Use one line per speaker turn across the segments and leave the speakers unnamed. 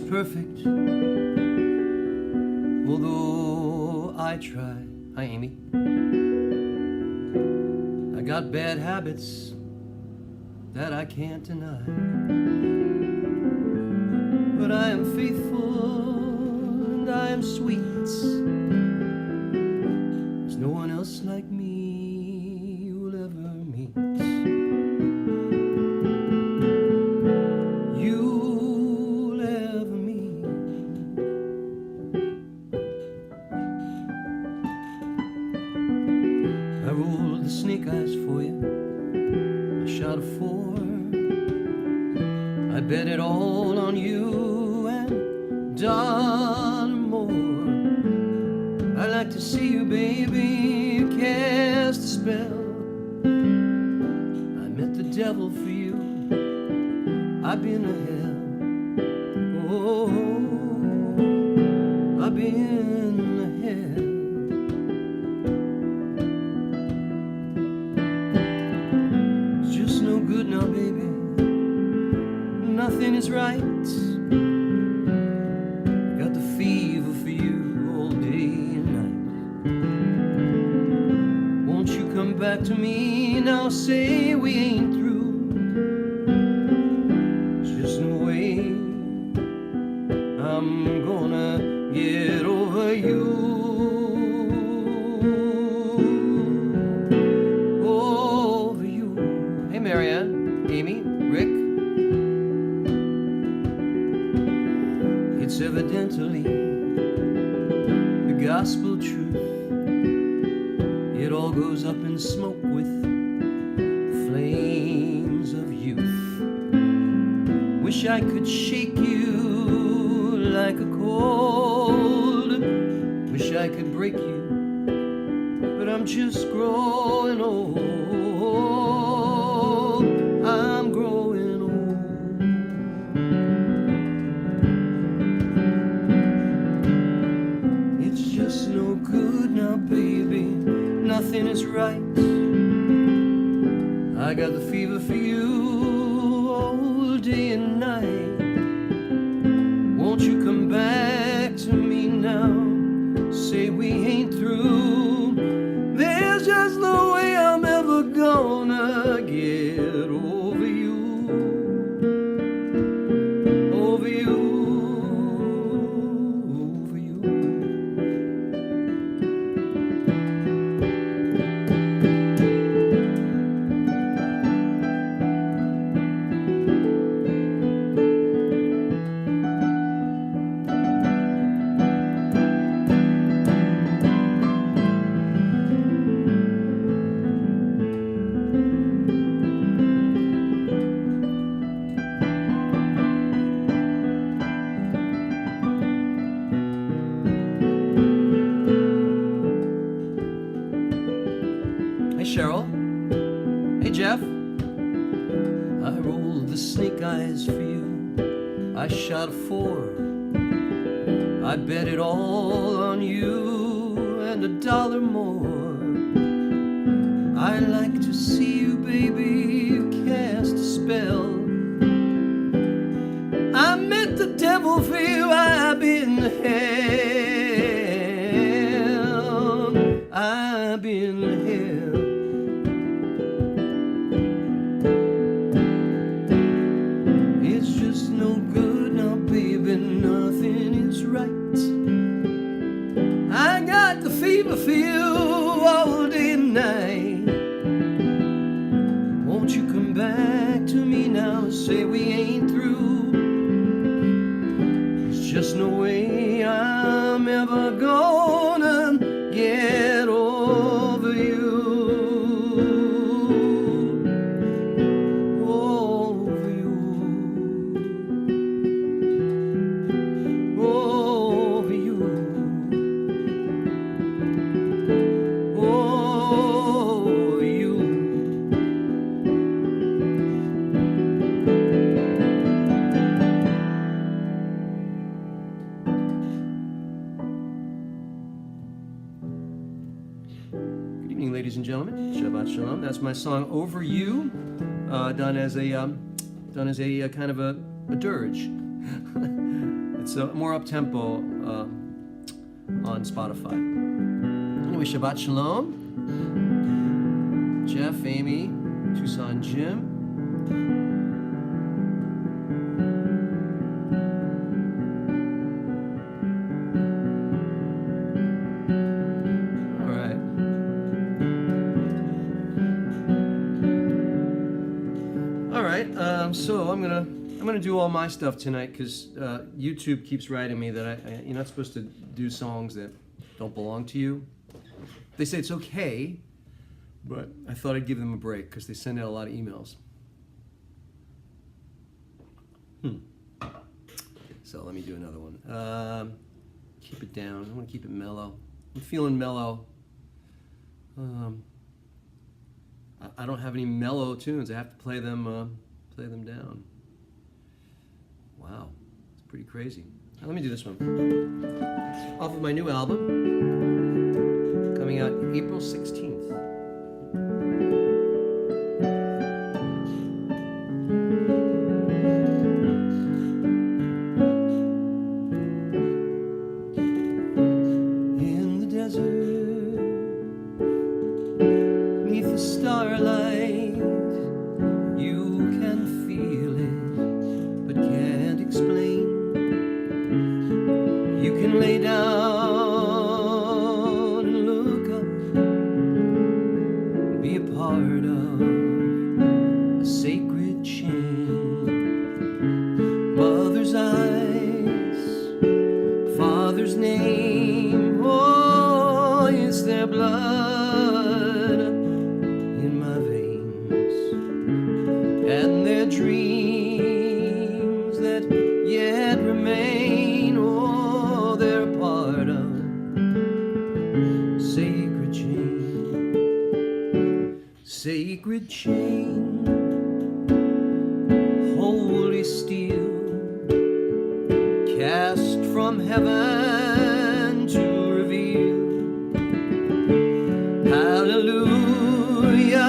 perfect, although I try. Hi, Amy. I got bad habits that I can't deny, but I am faithful and I am sweet. There's no one else like me you'll ever meet. You'll ever meet. I rolled the snake eyes for you. I shot a 4. I bet it all on you and $1 more. I like to see you, baby, cast a spell. I met the devil for you. I've been to hell. Oh, I've been to hell. It's just no good now, baby. Nothing is right. Got the fever for you all day and night. Won't you come back to me now? Say we ain't through. There's just no way I'm gonna get over you. Over you. Hey, Marianne, Amy, Rick. It's evidently the gospel truth. It all goes up in smoke with flames of youth. Wish I could shake you like a cold. Wish I could break you, but I'm just growing old. I'm growing old. It's just no good now, baby. Nothing is right. I got the fever for you all day and night. Won't you come back to me now? Say we ain't through. There's just no way I'm ever gonna get over you. Over you. Over you. Hey, Cheryl. Hey, Jeff. I rolled the snake eyes for you. I shot a 4. I bet it all on you and $1 more. I like to see you, baby, cast a spell. I met the devil for you. I've been to hell. I've been to hell. It's just no good now, baby. Nothing is right. I got the fever for you all day and night. Won't you come back to me now? Say we ain't through. There's just no way I'm ever gonna get over you. Over you. Over you. Over you. Good evening, ladies and gentlemen. Shabbat Shalom. That's my song "Over You," done as a kind of a dirge. It's more up-tempo on Spotify. Anyway, Shabbat Shalom. Jeff, Amy, Tucson Jim. So I'm gonna do all my stuff tonight because YouTube keeps writing me that you're not supposed to do songs that don't belong to you. They say it's okay, but I thought I'd give them a break because they send out a lot of emails. So let me do another one. Keep it down. I want to keep it mellow. I'm feeling mellow. I don't have any mellow tunes. I have to play them down. Wow, it's pretty crazy. Now, let me do this one. Off of my new album, coming out April 16th. In the desert, beneath the starlight, you can feel it, but can't explain. You can lay down and look up, be a part of a sacred chain. Mother's eyes, father's name, oh, it's their blood in my veins, and their dreams that yet remain, oh, they're a part of sacred chain. Sacred chain, holy steel, cast from heaven to reveal. Hallelujah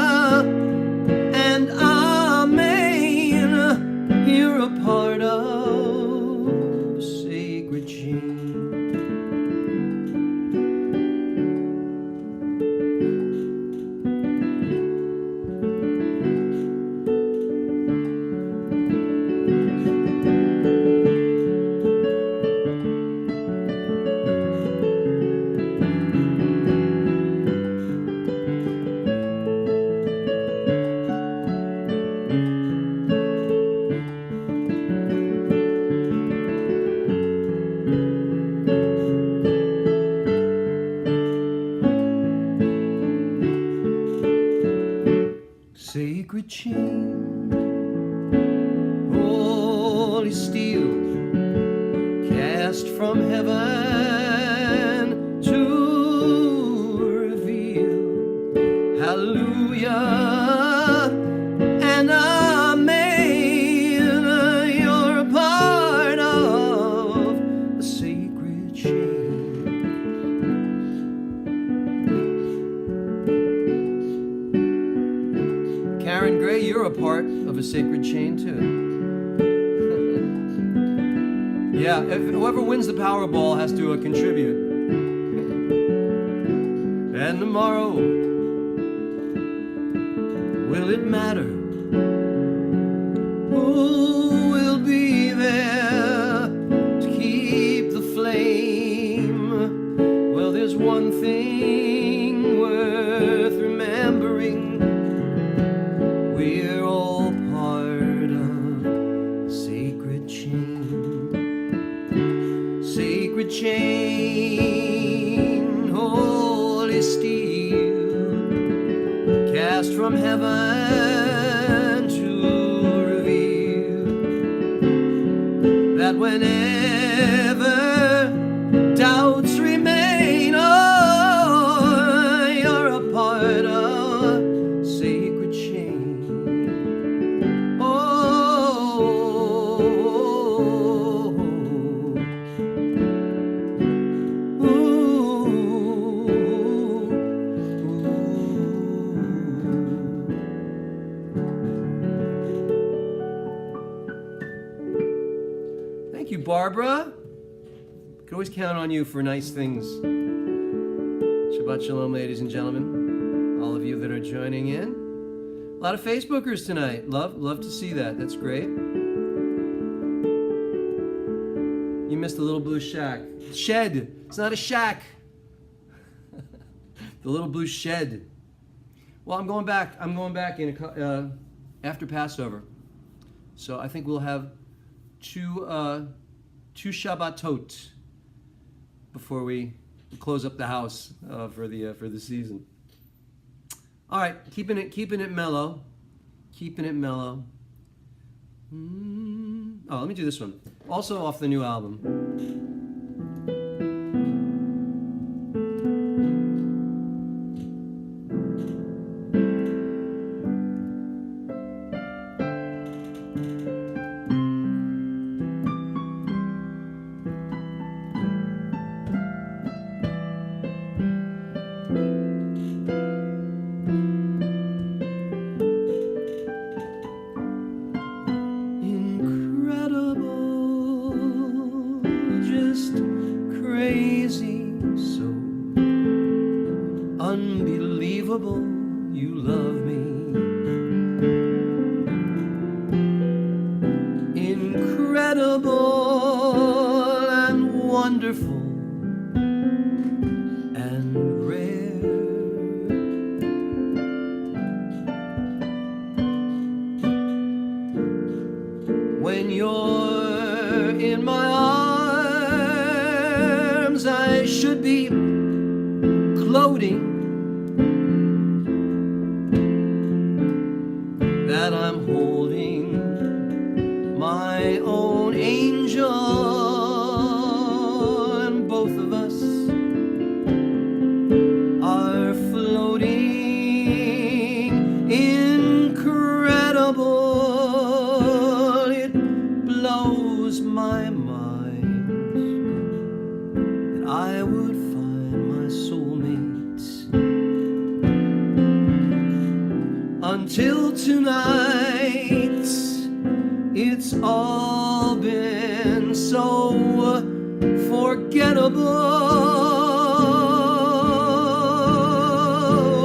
and amen. You're a part of a sacred chain. Sacred chain, holy steel, cast from heaven to reveal. Hallelujah and amen. You're a part of a sacred chain. Karen Gray, you're a part of a sacred chain too. Yeah, whoever wins the Powerball has to contribute. And tomorrow, will it matter? Who will be there to keep the flame? Well, there's one thing worth remembering. We're all part of a sacred chain. Sacred chain, holy steel, cast from heaven to reveal that whenever doubts remain, oh, you're a part of sacred chain. Thank you, Barbara. Can always count on you for nice things. Shabbat Shalom, ladies and gentlemen. All of you that are joining in. A lot of Facebookers tonight. Love to see that. That's great. You missed the little blue shack. Shed. It's not a shack. The little blue shed. Well, I'm going back in after Passover. So I think we'll have two Shabbatot before we close up the house for the season. All right, keeping it mellow, Oh, let me do this one. Also off the new album. Unbelievable, you love me. Incredible and wonderful and rare. When you're in my arms, I should be gloating that I'm holding my own angel, and both of us are floating. Incredible, it blows my mind that I would find my soulmate. Until tonight, it's all been so forgettable.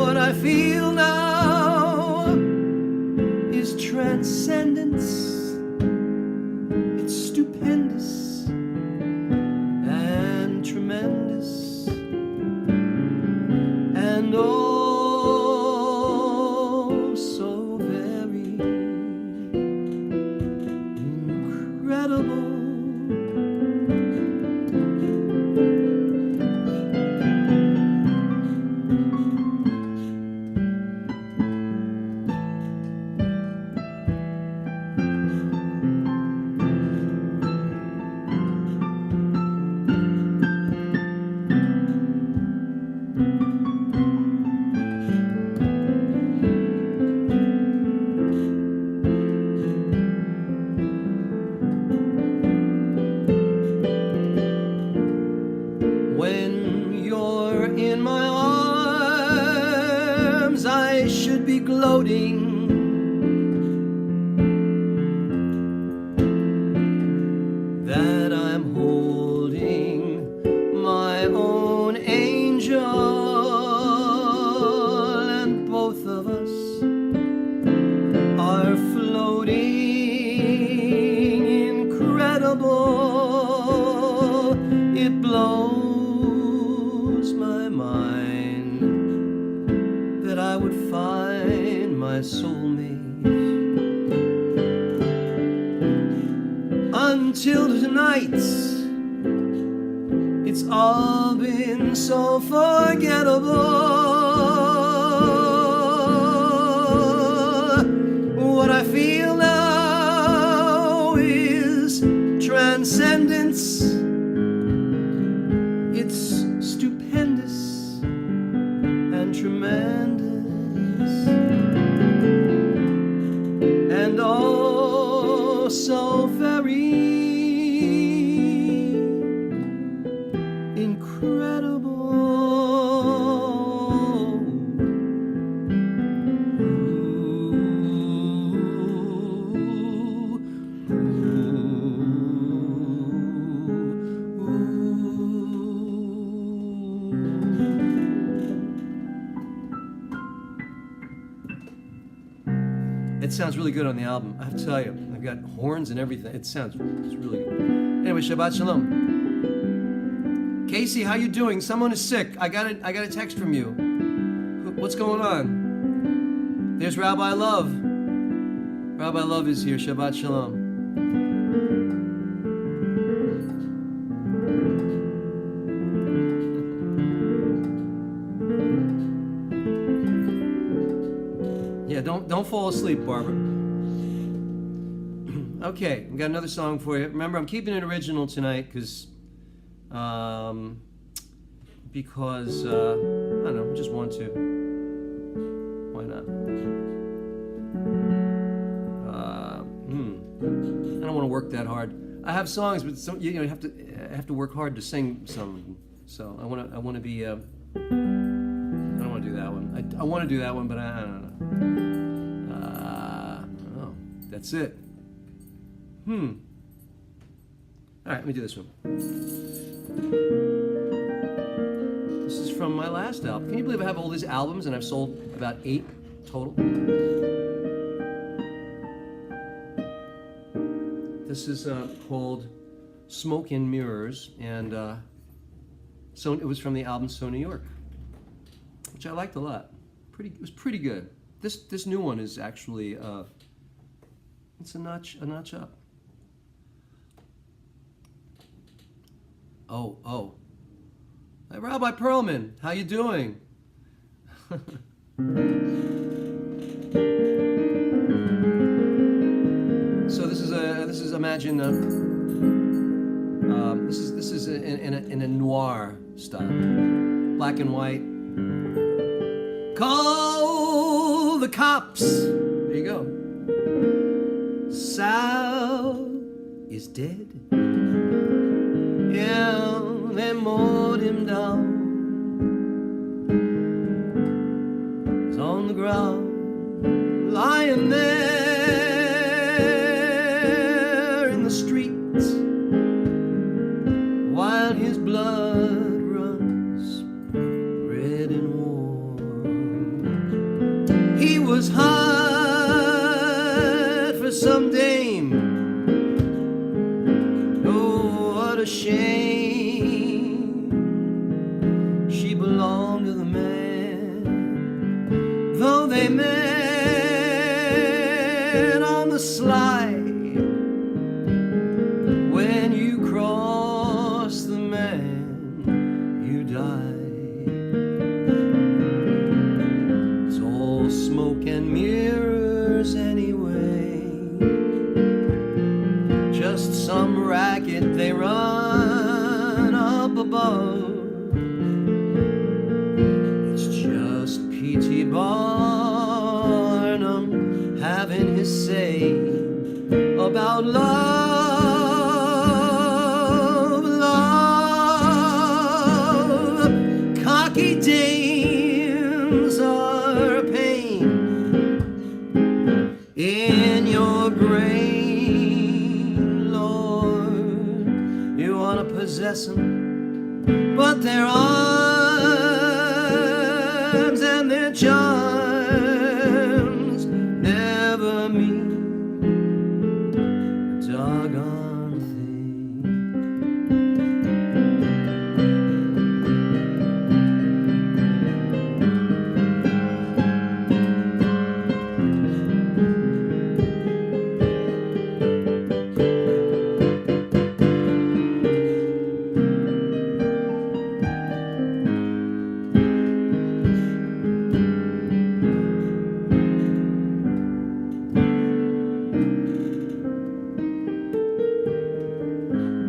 What I feel now is transcendence. It's stupendous and tremendous, and so very incredible. When you're in my arms, I should be gloating that I'm holding my own angel, and both of us are floating. Incredible, it blows my mind that I would find my soulmate. Until tonight, it's all been so forgettable. What I feel now is transcendence. It's stupendous and tremendous, and oh, so very incredible. Ooh, ooh, ooh. It sounds really good on the album. I have to tell you, I've got horns and everything. It's really good. Anyway, Shabbat Shalom. Casey, how you doing? Someone is sick. I got a text from you. What's going on? There's Rabbi Love. Rabbi Love is here. Shabbat Shalom. Yeah, don't fall asleep, Barbara. Okay, we got another song for you. Remember, I'm keeping it original tonight because I don't know, I just want to. Why not? I don't want to work that hard. I have songs, but I have to work hard to sing some. So I want to be. I don't want to do that one. I want to do that one, but I don't know. Oh, that's it. All right, let me do this one. This is from my last album. Can you believe I have all these albums and I've sold about 8 total? This is called Smoke and Mirrors, and so it was from the album So New York, which I liked a lot. It was pretty good. This new one is actually it's a notch up. Oh. Hey, Rabbi Perlman, how you doing? So this is imagine this is in a noir style, black and white. Call the cops. There you go. Sal is dead. Yeah, they mowed him down. He's on the ground, lying there in the streets, while his blood runs red and warm. He was hired for some dame. Oh, what a shame. She belonged to the man, though they met on the sly. When you cross the man, you die. It's all smoke and mirrors anyway, just some racket they run up above. It's just P.T. Barnum having his say about love. Cocky dames are a pain in your brain, Lord. You want to possess them, but their arms and their charms never mean a doggone thing.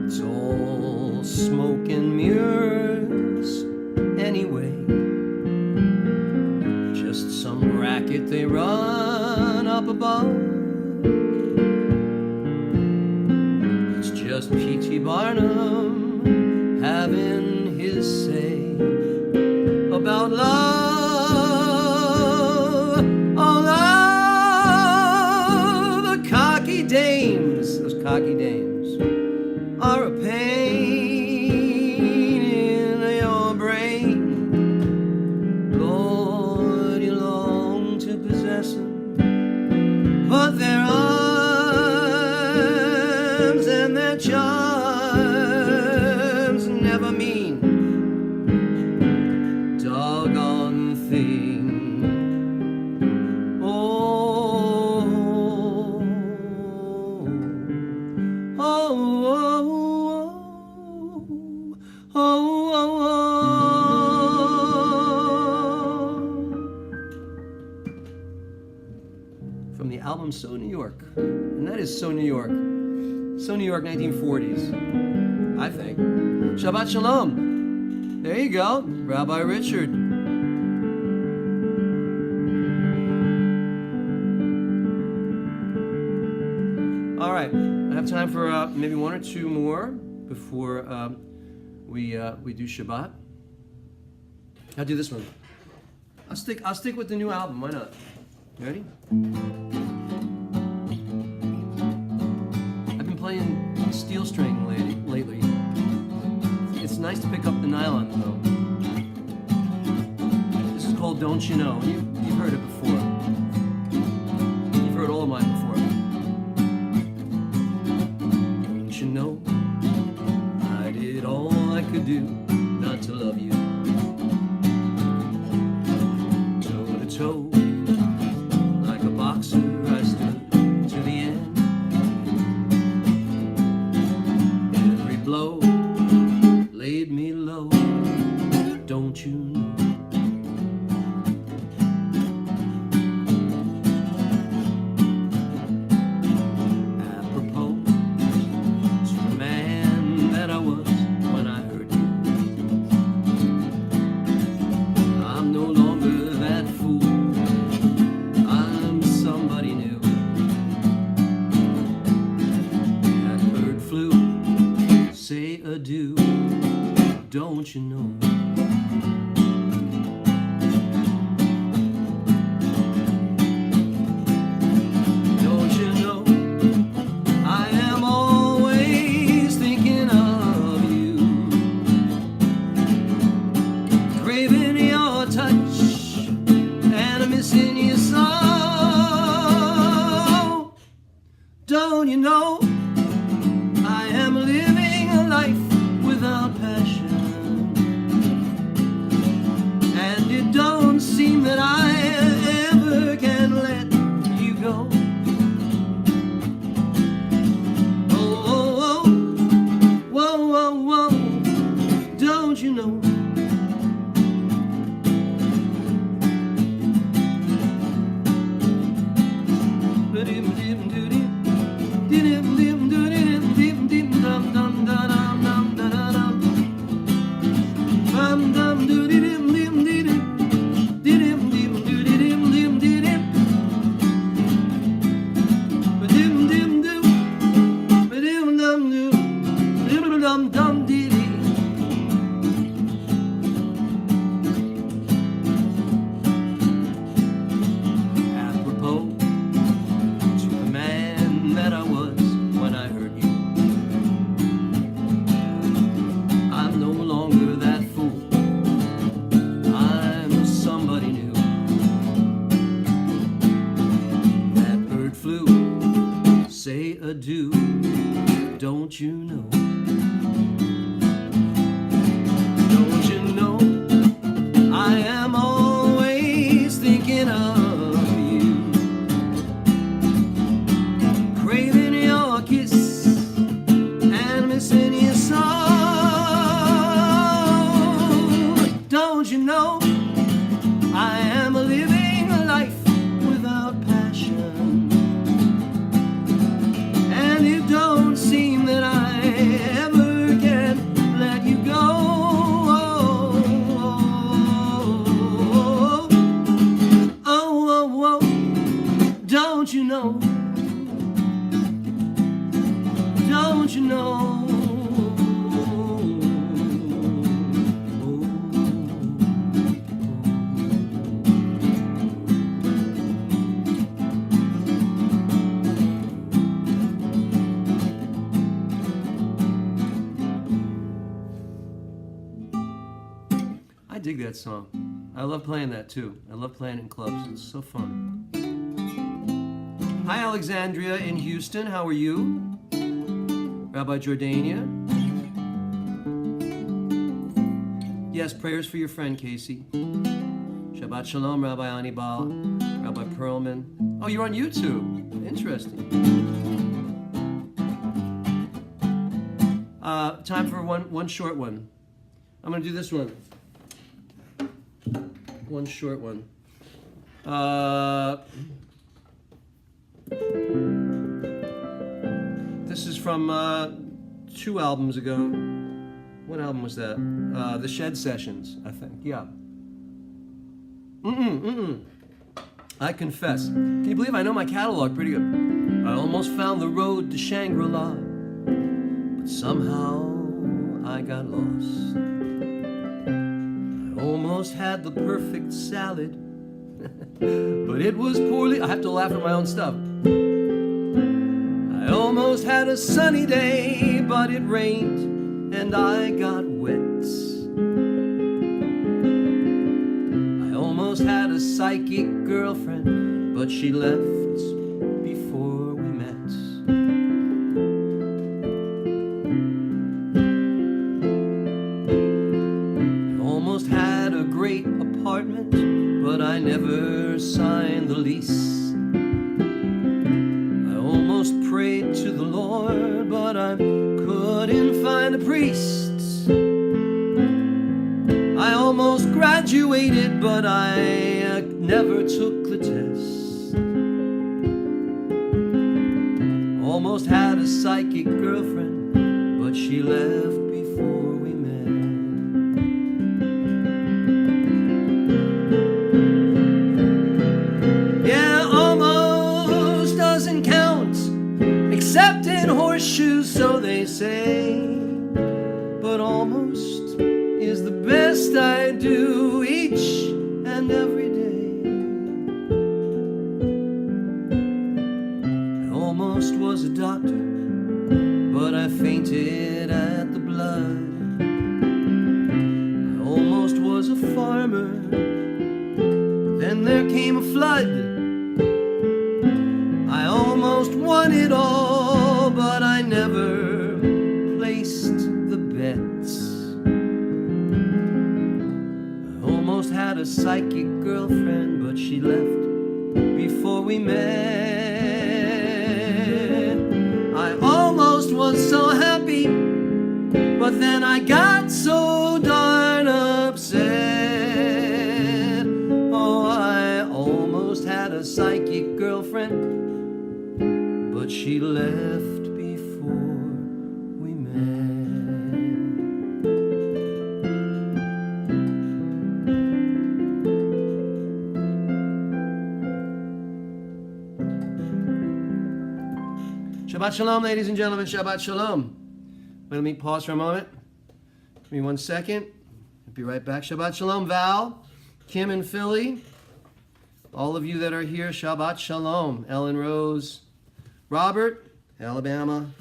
It's all smoke and mirrors anyway, just some racket they run up above. It's just P.T. Barnum having his say about love. Oh, love. The cocky dames, those cocky dames, are a pain in your brain. Lord, you long to possess them, from the album So New York. And that is So New York. So New York 1940s, I think. Shabbat Shalom. There you go, Rabbi Richard. All right, I have time for maybe one or two more before we do Shabbat. I'll do this one. I'll stick with the new album. Why not? You ready? I've been playing steel string lately. It's nice to pick up the nylon though. This is called Don't You Know. You've heard it before. You've heard all of mine before. Don't you know I did all I could do not to love you. Toe to toe, like a boxer I stood to the end. Every blow laid me low, don't you know? Apropos to the man that I was when I heard you, I'm no longer that fool, I'm somebody new. That bird flew, say adieu, don't you know? Don't you know I am always thinking of you, craving your touch and missing you so. Don't you know I am living a life without passion, and it don't seem that I ever can let you go. Oh, oh, oh, whoa, whoa, whoa, don't you know? Apropos to the man that I was when I heard you, I'm no longer that fool, I'm somebody new. That bird flew, say adieu, don't you know? Don't you know I am always thinking of you, craving your kiss and missing you so. Don't you know I am living a life without passion, and it don't seem that I ever can let you go. Oh, oh, oh, don't you know? Don't you know? I dig that song. I love playing that too. I love playing it in clubs. It's so fun. Hi, Alexandria in Houston. How are you? Rabbi Jordania. Yes, prayers for your friend, Casey. Shabbat Shalom, Rabbi Anibal, Rabbi Perlman. Oh, you're on YouTube. Interesting. Time for one short one. I'm going to do this one. One short one. from 2 albums ago. What album was that? The Shed Sessions, I think. Yeah. I confess. Can you believe I know my catalog pretty good? I almost found the road to Shangri-La, but somehow I got lost. I almost had the perfect salad, but it was poorly. I have to laugh at my own stuff. I almost had a sunny day, but it rained and I got wet. I almost had a psychic girlfriend, but she left before we met. I almost had a great apartment, but I never signed the lease. I almost prayed to the Lord, but I couldn't find a priest. I almost graduated, but I never took the test. Almost had a psychic girlfriend, but she left before we met. Yeah, almost doesn't count, except in horseshoes, so they say. But almost is the best I do each and every day. I almost was a doctor, but I fainted at the blood. I almost was a farmer, but then there came a flood. I almost won it all, but I never placed the bets. I almost had a psychic girlfriend, but she left before we met. I almost was so happy, but then I got so darn upset. Oh, I almost had a psychic girlfriend, but she left before we met. Shabbat Shalom, ladies and gentlemen. Shabbat Shalom. Let me pause for a moment. Give me 1 second. I'll be right back. Shabbat Shalom, Val, Kim in Philly. All of you that are here, Shabbat Shalom. Ellen Rose, Robert, Alabama.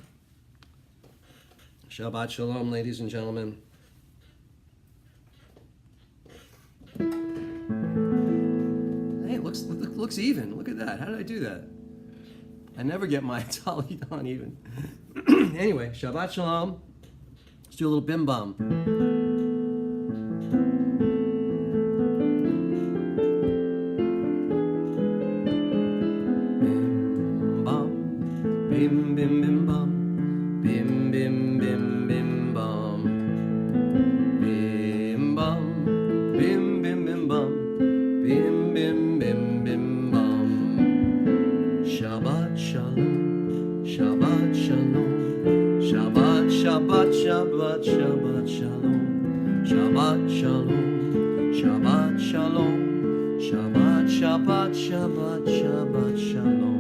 Shabbat Shalom, ladies and gentlemen. Hey, it looks even. Look at that. How did I do that? I never get my tally on even. Anyway, Shabbat Shalom. Let's do a little bim bum. Bim bim bim bum, bim bim bim bim bum, bim bum, bim bim bim bum, bim bim bim bim bum. Shabbat shalom, Shabbat shalom, Shabbat Shabbat Shabbat Shabbat shalom, Shabbat shalom, Shabbat shalom, Shabbat Shabbat Shabbat Shabbat shalom.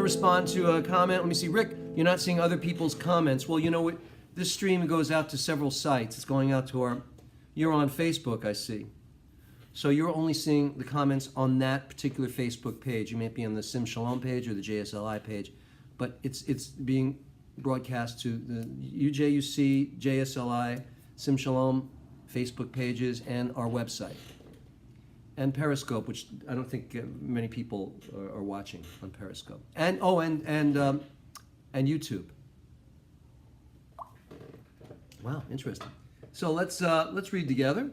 Respond to a comment. Let me see. Rick, you're not seeing other people's comments. Well, you know what? This stream goes out to several sites. It's going out to you're on Facebook, I see. So you're only seeing the comments on that particular Facebook page. You may be on the Sim Shalom page or the JSLI page, but it's being broadcast to the UJUC, JSLI, Sim Shalom Facebook pages and our website. And Periscope, which I don't think many people are watching on Periscope, and YouTube. Wow, interesting. So let's read together.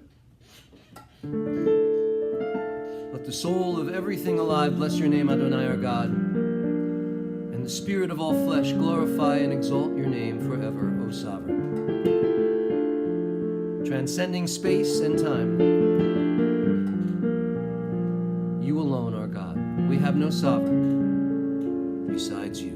Let the soul of everything alive bless your name, Adonai our God, and the spirit of all flesh glorify and exalt your name forever, O Sovereign. Transcending space and time, you alone are God. We have no sovereign besides you.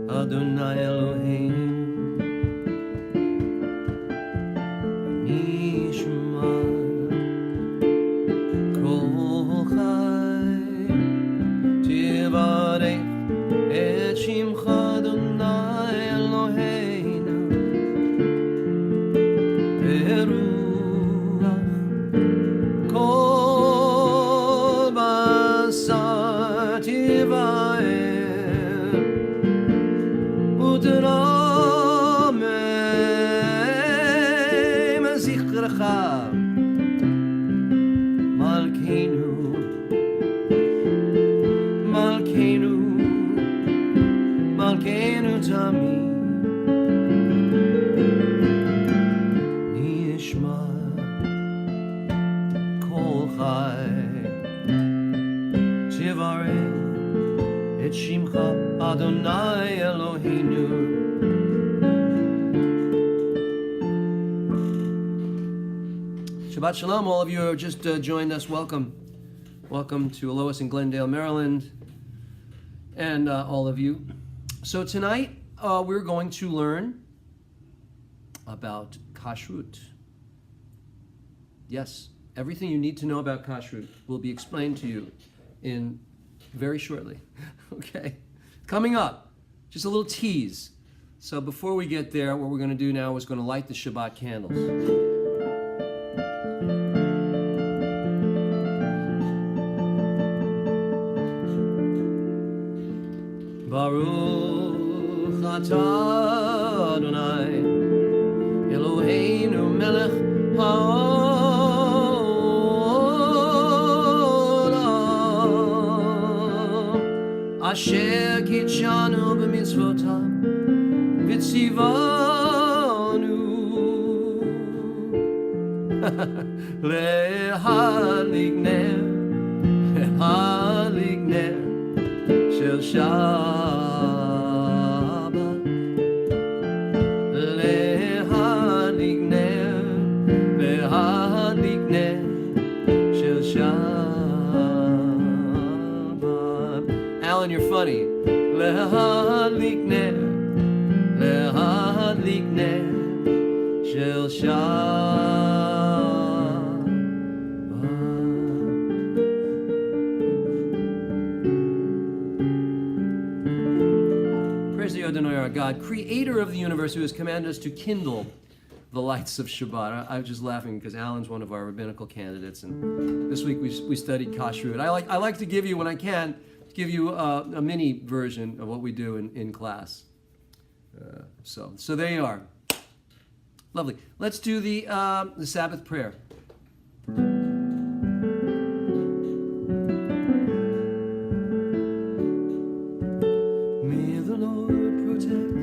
Adonai Elohim Nishma Kol Chai Tivarech Et Shimcha Adonai Eloheinu Beruach Kol Basar Tivarech Malkeinu Tami Nishma Kol Chai Tivarech Et Shimcha Adonai Eloheinu. Shabbat Shalom, all of you who have just joined us, welcome. Welcome to Alois in Glendale, Maryland, and all of you. So tonight, we're going to learn about kashrut. Yes, everything you need to know about kashrut will be explained to you in very shortly. Okay? Coming up, just a little tease. So before we get there, what we're going to do now is going to light the Shabbat candles. Baruch atah Adonai Eloheinu melech haolam asher kitshanu b'mitzvotav v'tzivanu lehadlik ner shel Shabbat lehadlik ner shel Shabbat. Alan, you're funny. Lehadlik ner shel Shabbat. Praise the Adonai our God, creator of the universe, who has commanded us to kindle the lights of Shabbat. I was just laughing because Alan's one of our rabbinical candidates, and this week we studied kashrut. I like to give you, when I can, give you a mini version of what we do in class. So there you are. Lovely. Let's do the Sabbath prayer. May the Lord protect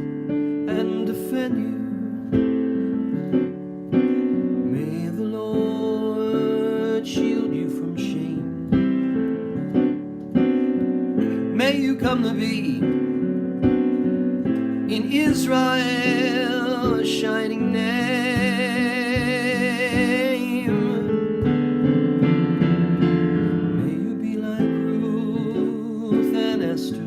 and defend you. May the Lord shield you from shame. May you come to be in Israel a shining name. May you be like Ruth and Esther.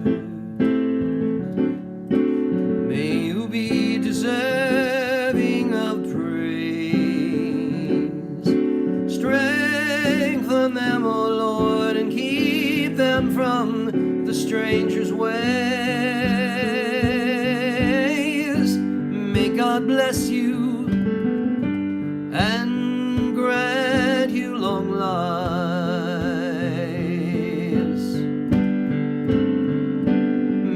May you be deserving of praise. Strengthen them, O Lord, and keep them from the stranger's ways. May God bless you and grant you long lives.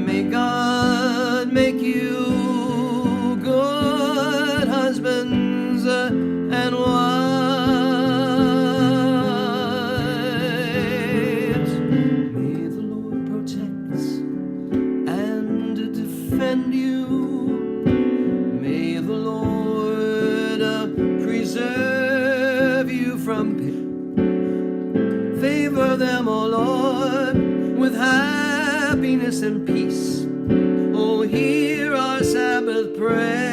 May God make you good husbands May the Lord preserve you from pit. Favor them, O Lord, with happiness and peace. Oh, hear our Sabbath prayer.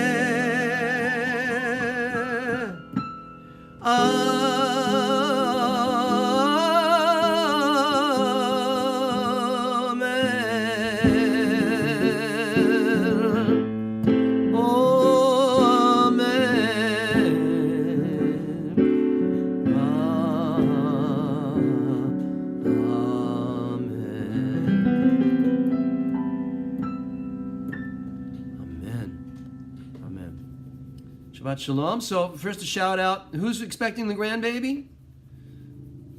Shabbat Shalom. So first a shout out. Who's expecting the grandbaby?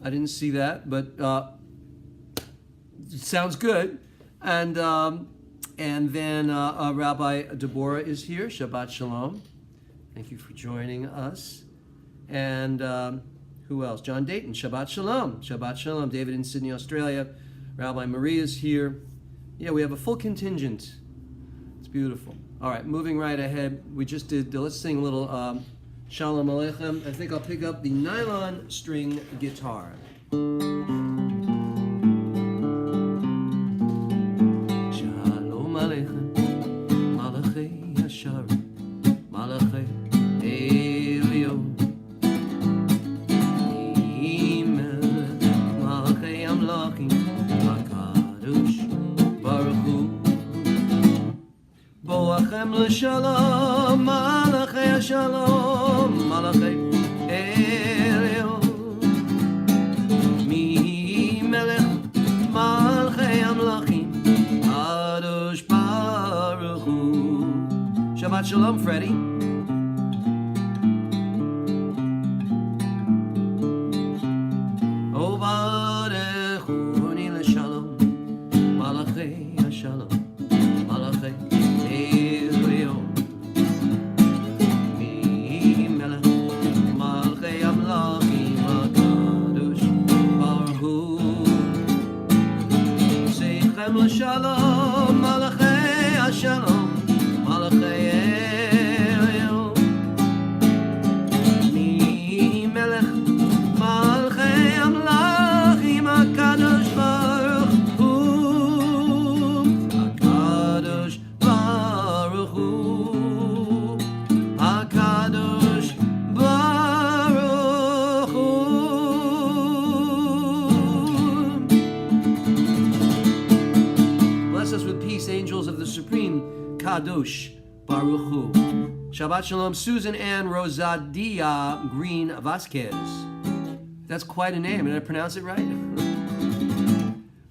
I didn't see that, but it sounds good. And then Rabbi Deborah is here. Shabbat Shalom. Thank you for joining us. And who else? John Dayton. Shabbat Shalom. Shabbat Shalom. David in Sydney, Australia. Rabbi Marie is here. Yeah, we have a full contingent. It's beautiful. All right, moving right ahead. We just did, let's sing a little Shalom Aleichem. I think I'll pick up the nylon string guitar. Shalom Aleichem, Malachei Yasharim, Malachei Elio, Imel, Malachei Amlachim, HaKadosh Baruch Hu. Boachem l'shalom, malachei shalom, malachei Elyon. Mi melech malchei amlachim, Kadosh Baruch Hu. Shabbat Shalom, Freddie. O barechuni l'shalom, malachei shalom, malachei Shalom, Malachei Shalom, Malachei Elyon. Mi Melech, Malachei Amlachim, HaKadosh Baruch Hu, HaKadosh Baruch Hu, HaKadosh Baruch Hu. With peace, angels of the Supreme, Kadosh Baruch Hu. Shabbat Shalom, Susan Ann Rosadia Green Vasquez. That's quite a name. Did I pronounce it right?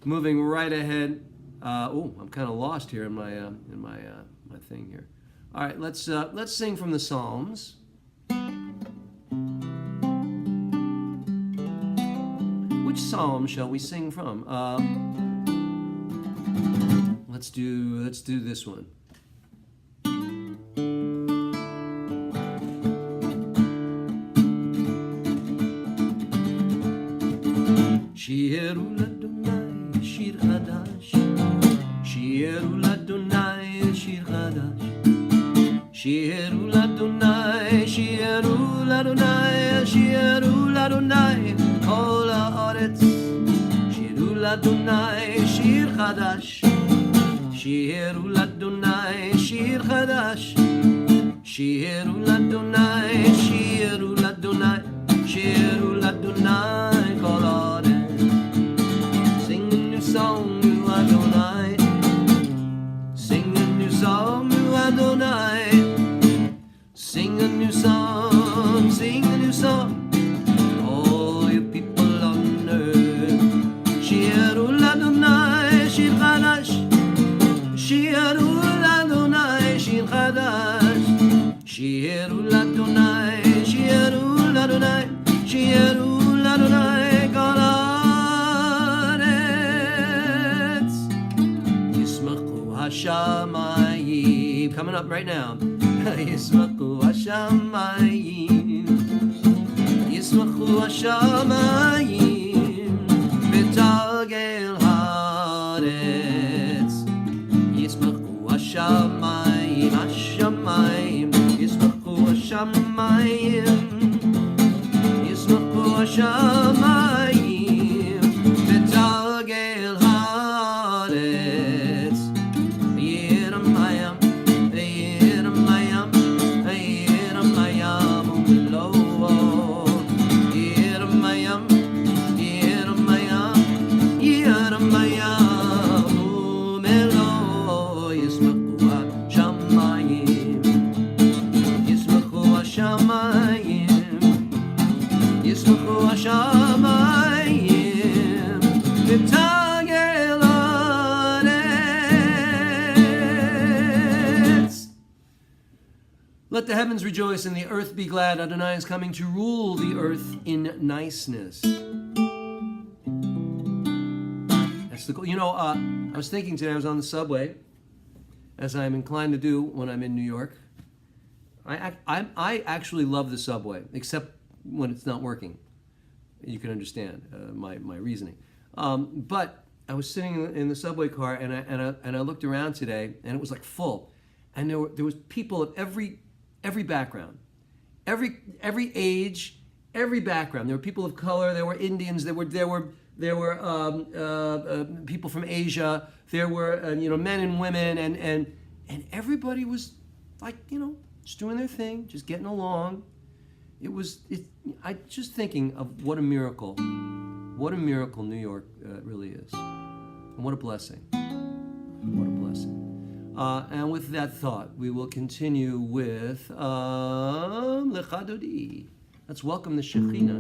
Moving right ahead. I'm kind of lost here in my my thing here. All right, let's sing from the Psalms. Which psalm shall we sing from? Let's do this one. Shiru l'Adonai shir chadash, Shiru l'Adonai shir chadash, Shiru l'Adonai, Shiru l'Adonai, Shiru l'Adonai, kol haaretz, Shiru l'Adonai shir chadash. Shiru l'Adonai, shir chadash. Shiru l'Adonai, shiru l'Adonai, shiru l'Adonai, kol haaretz. Sing a new song to Adonai. Sing a new song to Adonai. Sing a new song, sing a new song. All you people on earth. Shiru l'Adonai, shir chadash. Shiru l'Adonai shir chadash, Shiru l'Adonai, Shiru l'Adonai, Shiru l'Adonai kol haaretz. Yismachu hashamayim. Coming up right now. Yismachu hashamayim. Yismachu hashamayim. V'tagel haaretz. Yismachu hashamayim. השמיים ותגל הארץ ירמיים ירמיים ירמיים ומלואו ירמיים ירמיים ירמיים ומלואו ישמחו השמיים ישמחו השמיים ישמחו השמיים ותגל הארץ. Let the heavens rejoice and the earth be glad. Adonai is coming to rule the earth in niceness. That's the goal. You know, I was thinking today, I was on the subway, as I'm inclined to do when I'm in New York. I actually love the subway, except when it's not working. You can understand my reasoning. But I was sitting in the subway car and I looked around today and it was like full, and there was people of every background, every age, every background. There were people of color. There were Indians. There were people from Asia. There were men and women, and everybody was like just doing their thing, just getting along. I just thinking of what a miracle New York really is, and what a blessing, what a blessing. And with that thought, we will continue with Lecha Dodi. Let's welcome the Shekhinah.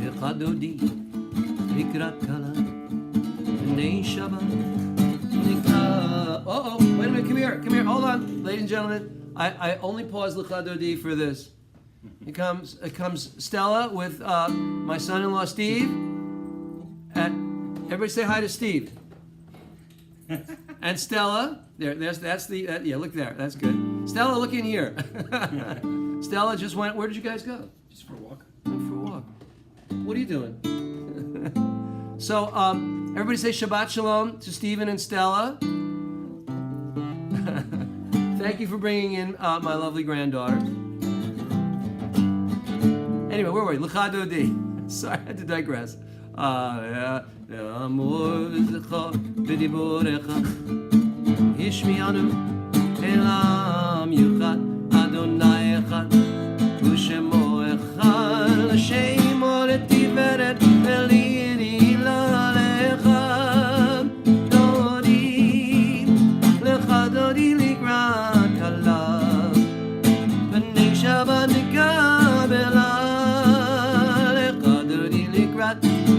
Lecha Dodi. לקראת קלה, בני שבת, נקרא... wait a minute, come here, hold on, ladies and gentlemen. I only pause Lecha Dodi for this. It comes Stella with my son-in-law Steve. Everybody say hi to Steve. And Stella, that's the, look there, that's good. Stella, look in here. Stella just went, where did you guys go?
Just for a walk.
Went for a walk. What are you doing? So, everybody say Shabbat Shalom to Stephen and Stella. Thank you for bringing in my lovely granddaughter. Anyway, where were we? Lecha Dodi. Sorry, I had to digress. Ishmianu Elam Yuchat Adonai Echad Ushemo Echad L'Shemo L'Tiveret El'Yirila L'Echad Dodi Lecha Dodi Likrat Kalav B'nei Shabbat Nikabela Lecha Dodi Likrat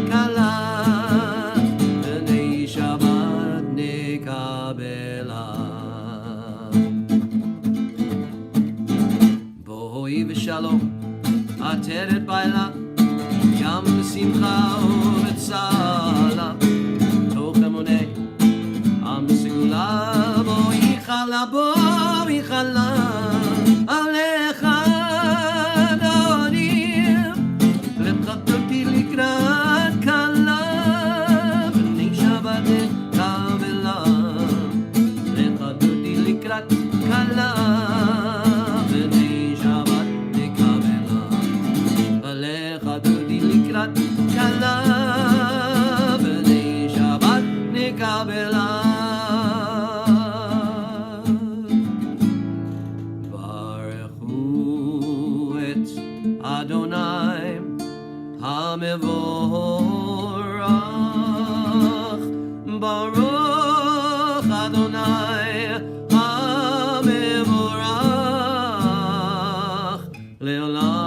Kalav B'nei Shabbat Nikabela Shalom, Ateret Baila, Yam Simcha Uvetzala, Tochamonei, Am Segula, Bo Ichala, Alecha Dodim, Lepchatoti Likrat Kala, B'nei Shabbat Kabela, Lepchatoti Likrat Kala. Kala b'nei Shabbat nikabela. Baruchu et Adonai hamevorach. Baruch Adonai hamevorach le'olam.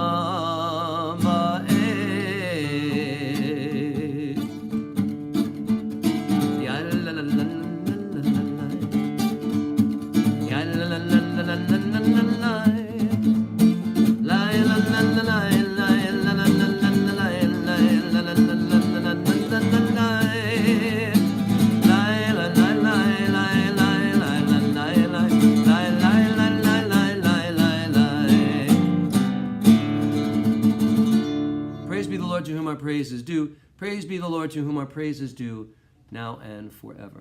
To whom our praise is due. Praise be the Lord to whom our praise is due. now and forever.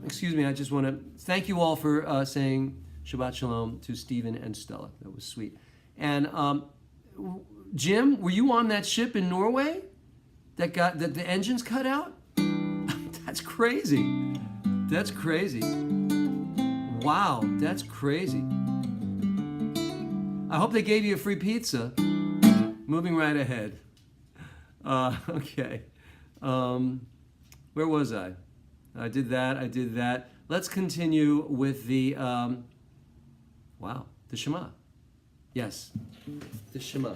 Excuse me, I just want to thank you all for saying Shabbat Shalom to Stephen and Stella. That was sweet. And Jim, were you on that ship in Norway that the engines cut out? That's crazy. That's crazy. Wow, that's crazy. I hope they gave you a free pizza. Moving right ahead. Okay. Where was I? I did that. Let's continue with the, the Shema. Yes, the Shema.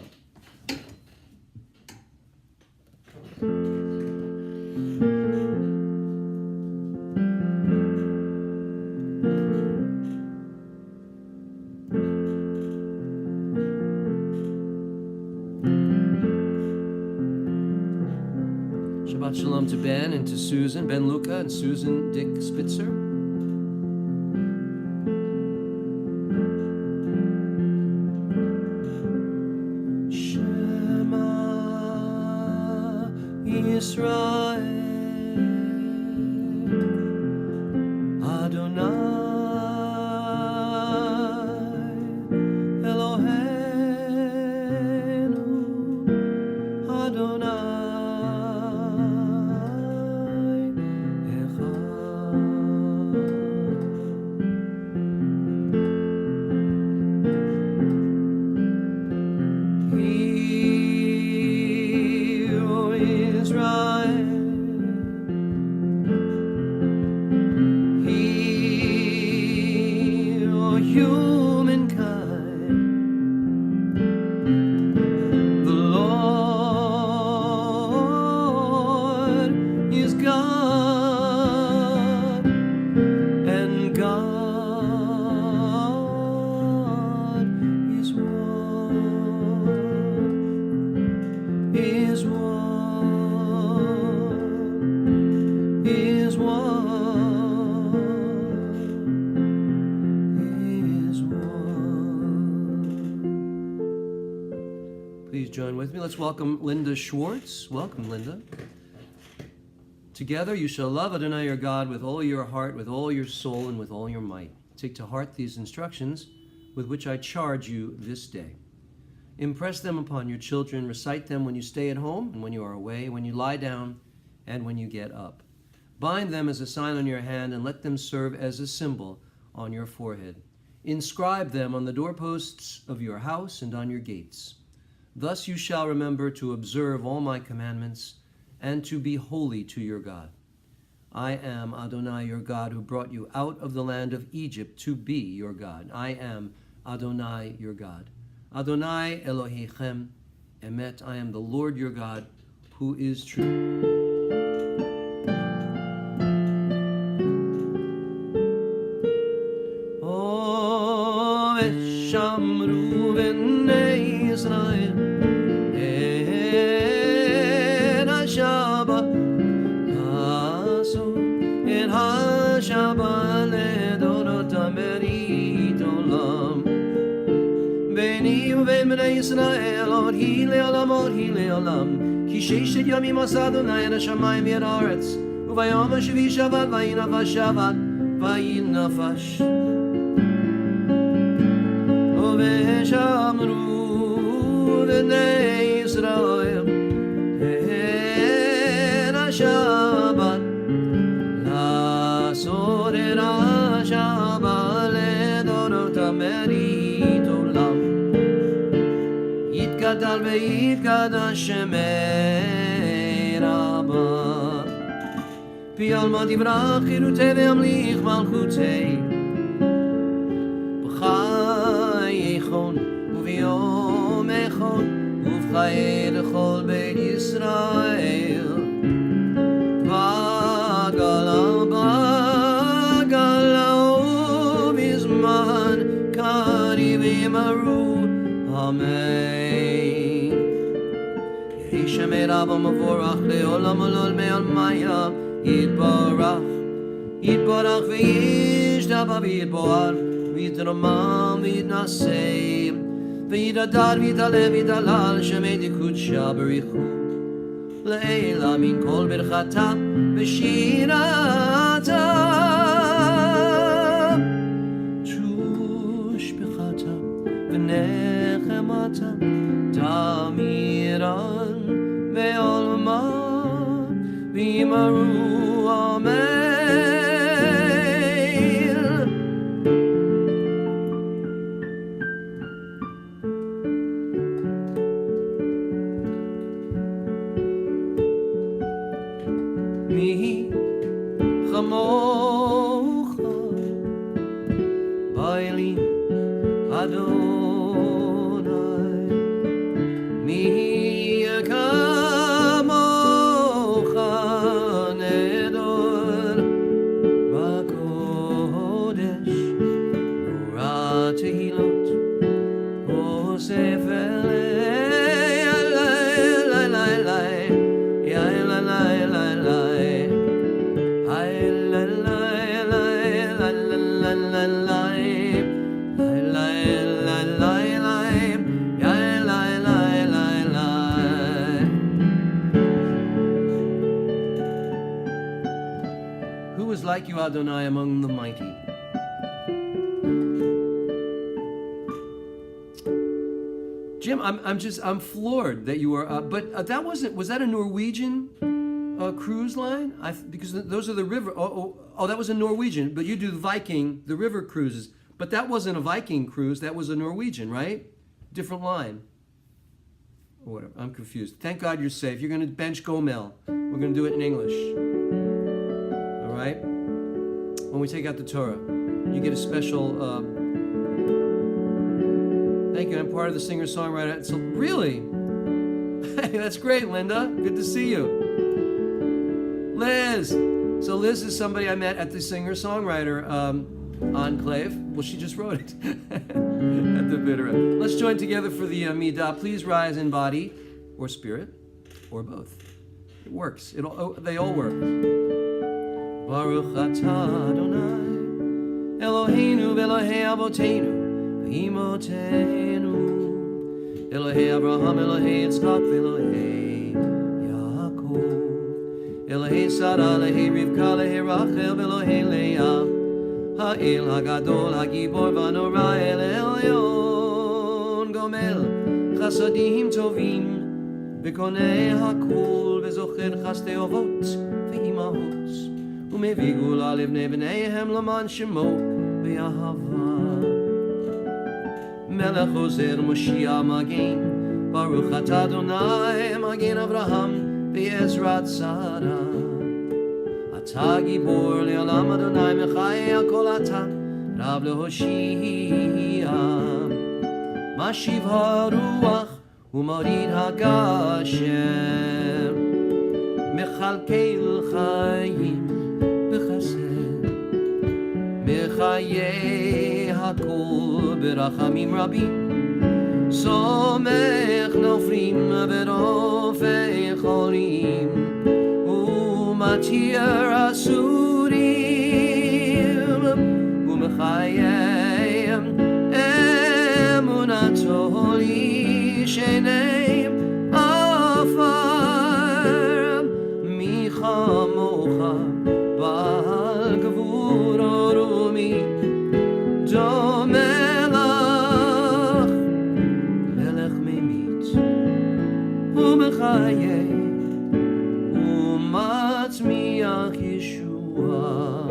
Shabbat Shalom to Ben and to Susan, Ben Luca and Susan Dick Spitzer. Shema Yisrael Adonai Eloheinu Adonai Join with me. Let's welcome Linda Schwartz. Welcome, Linda. Together you shall love Adonai your God with all your heart, with all your soul, and with all your might. Take to heart these instructions with which I charge you this day. Impress them upon your children. Recite them when you stay at home and when you are away, when you lie down and when you get up. Bind them as a sign on your hand and let them serve as a symbol on your forehead. Inscribe them on the doorposts of your house and on your gates. Thus you shall remember to observe all my commandments and to be holy to your God. I am Adonai your God who brought you out of the land of Egypt to be your God. I am Adonai your God. Adonai Elohechem Emet. I am the Lord your God who is true. Oh, Eshamru v'nei Israel Shabbat Asu in Shabbat Ledorot Amerit Olam Beni uvein bnei Yisrael Od hi le'olam Ki sheshet yomim asad Adonai et hashamayim v'et haaretz Uvayom hashvi Shabbat vayinafash Shabbat vayinafash Uveshamru bnei Yisrael Shabbat Lasor et Shabbat Ledorot Amerit Olam Yitgadal ve'yitgadash Shemei Rabbah Pi alma divrach chirutei ve'amlich malchutei B'chai echon u'v'yom echon Uv'chai l'chol beit Yisrael Amen. Yishamei Rabba Mavorach Le'olam Olol Me'almaya Yitbarach V'yishdaba V'yitboar V'yitramam V'yitnasei V'yitadar V'yitale V'yitdalal Shemei Dikudsha B'richu לעילה מן כל ברכתם ושירתם תשבחתם ונחמתם תמירן בעולמם ויאמרו אמן. מי כמוך באלים אדוני, מי כמוך נדור בקודש, נורא תהילות אוסף like you, Adonai, among the mighty. Jim, I'm floored that you are. But that was that a Norwegian cruise line? Because those are the river. Oh, that was a Norwegian. But you do the river cruises. But that wasn't a Viking cruise. That was a Norwegian, right? Different line. Or whatever. I'm confused. Thank God you're safe. You're going to bench Gomel. We're going to do it in English. All right? When we take out the Torah, you get a special. Thank you. I'm part of the singer-songwriter. So really, hey, that's great, Linda. Good to see you, Liz. So Liz is somebody I met at the singer-songwriter enclave. Well, she just wrote it at the bitter end. Let's join together for the Midah. Please rise in body or spirit or both. It works. They all work. Baruch atah Adonai Eloheinu v'Elohei Avotenu v'Imotenu Elohei Abraham, Elohei Yitzchak v'Elohei Yaakov Elohei Sarah, Elohei Rivka, Elohei Rachel v'Elohei Leah Ha'el HaGadol HaGibor v'Hanora El Elyon Gomel Chasadim Tovim v'Konei HaKol v'Zocher Chastei Ovot v'Imahot ומביא גאולה לבני בניהם למען שמו באהבה. מלך עוזר מושיע מגן, ברוך אתה אדוני מגן אברהם בעזרת שרה. אתה גיבור לעולם אדוני מחיי הכל אתה רב להושיע. משיב הרוח ומוריד הגשם, מכלכל חיים בחסד, מחיי הכל ברחמים רבים, סומך נופלים ורופא חולים, ומתיר אסורים, ומחיי אמונתו לישני עפר, מי כמוך בעל גבורה רומי, דומה לך, מלך ממית ומחיה ומצמיח ישועה,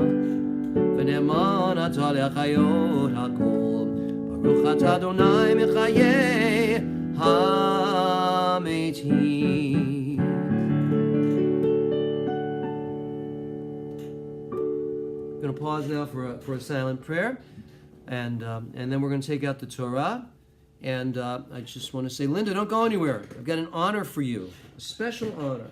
ונאמן אתה להחיות הכל, ברוך אתה אדוני מחיי המתים. Going to pause now for a silent prayer, and then we're going to take out the Torah. And I just want to say, Linda, don't go anywhere. I've got an honor for you, a special honor.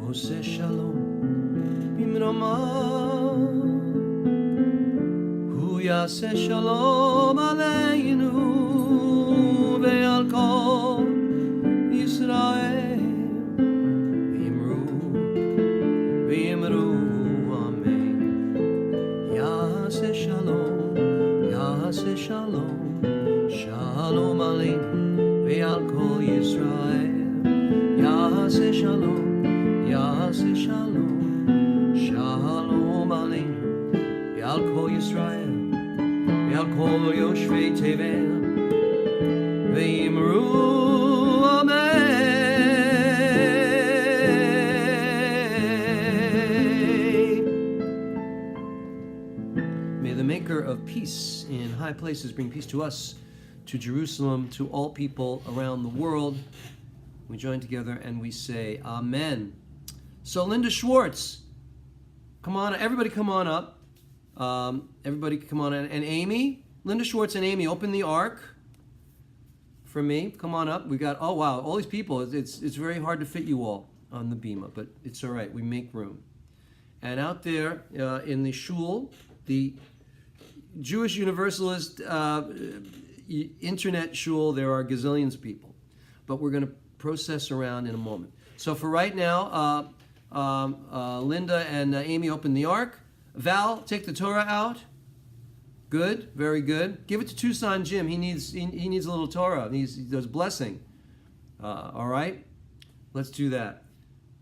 עושה שלום במרומיו, יעשה שלום עלינו ועל כל ישראל ואמרו אמן. יעשה שלום, יעשה שלום, שלום עלינו ועל כל ישראל. יעשה שלום, יעשה שלום, שלום עלינו ועל כל ישראל ועל כל יושבי תבל ואמרו אמן. May the maker of peace in high places bring peace to us, to Jerusalem, to all people around the world. We join together and we say amen. So Linda Schwartz, come on, everybody come on up. Everybody come on in. And Amy, Linda Schwartz and Amy, open the ark for me. Come on up. We got, oh wow, all these people. It's very hard to fit you all on the bima, but it's all right. We make room. And out there in the shul, the Jewish Universalist internet shul, there are gazillions of people. But we're going to process around in a moment. So for right now, Linda and Amy open the ark. Val, take the Torah out. Good, very good. Give it to Tucson Jim. He needs a little Torah. He does blessing. All right, let's do that.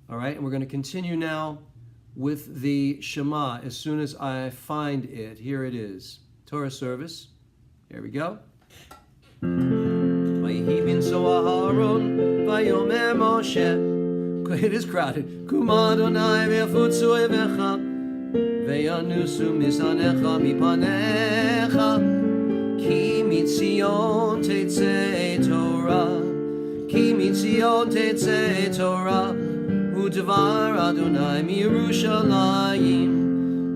All right, and we're going to continue now with the Shema as soon as I find it. Here it is. Torah service. Here we go. It is crowded. Ve'yanusu misanecha mipanecha ki mitzion tetzei Torah ki mitzion tetzei Torah u'dvar Adonai miYerushalayim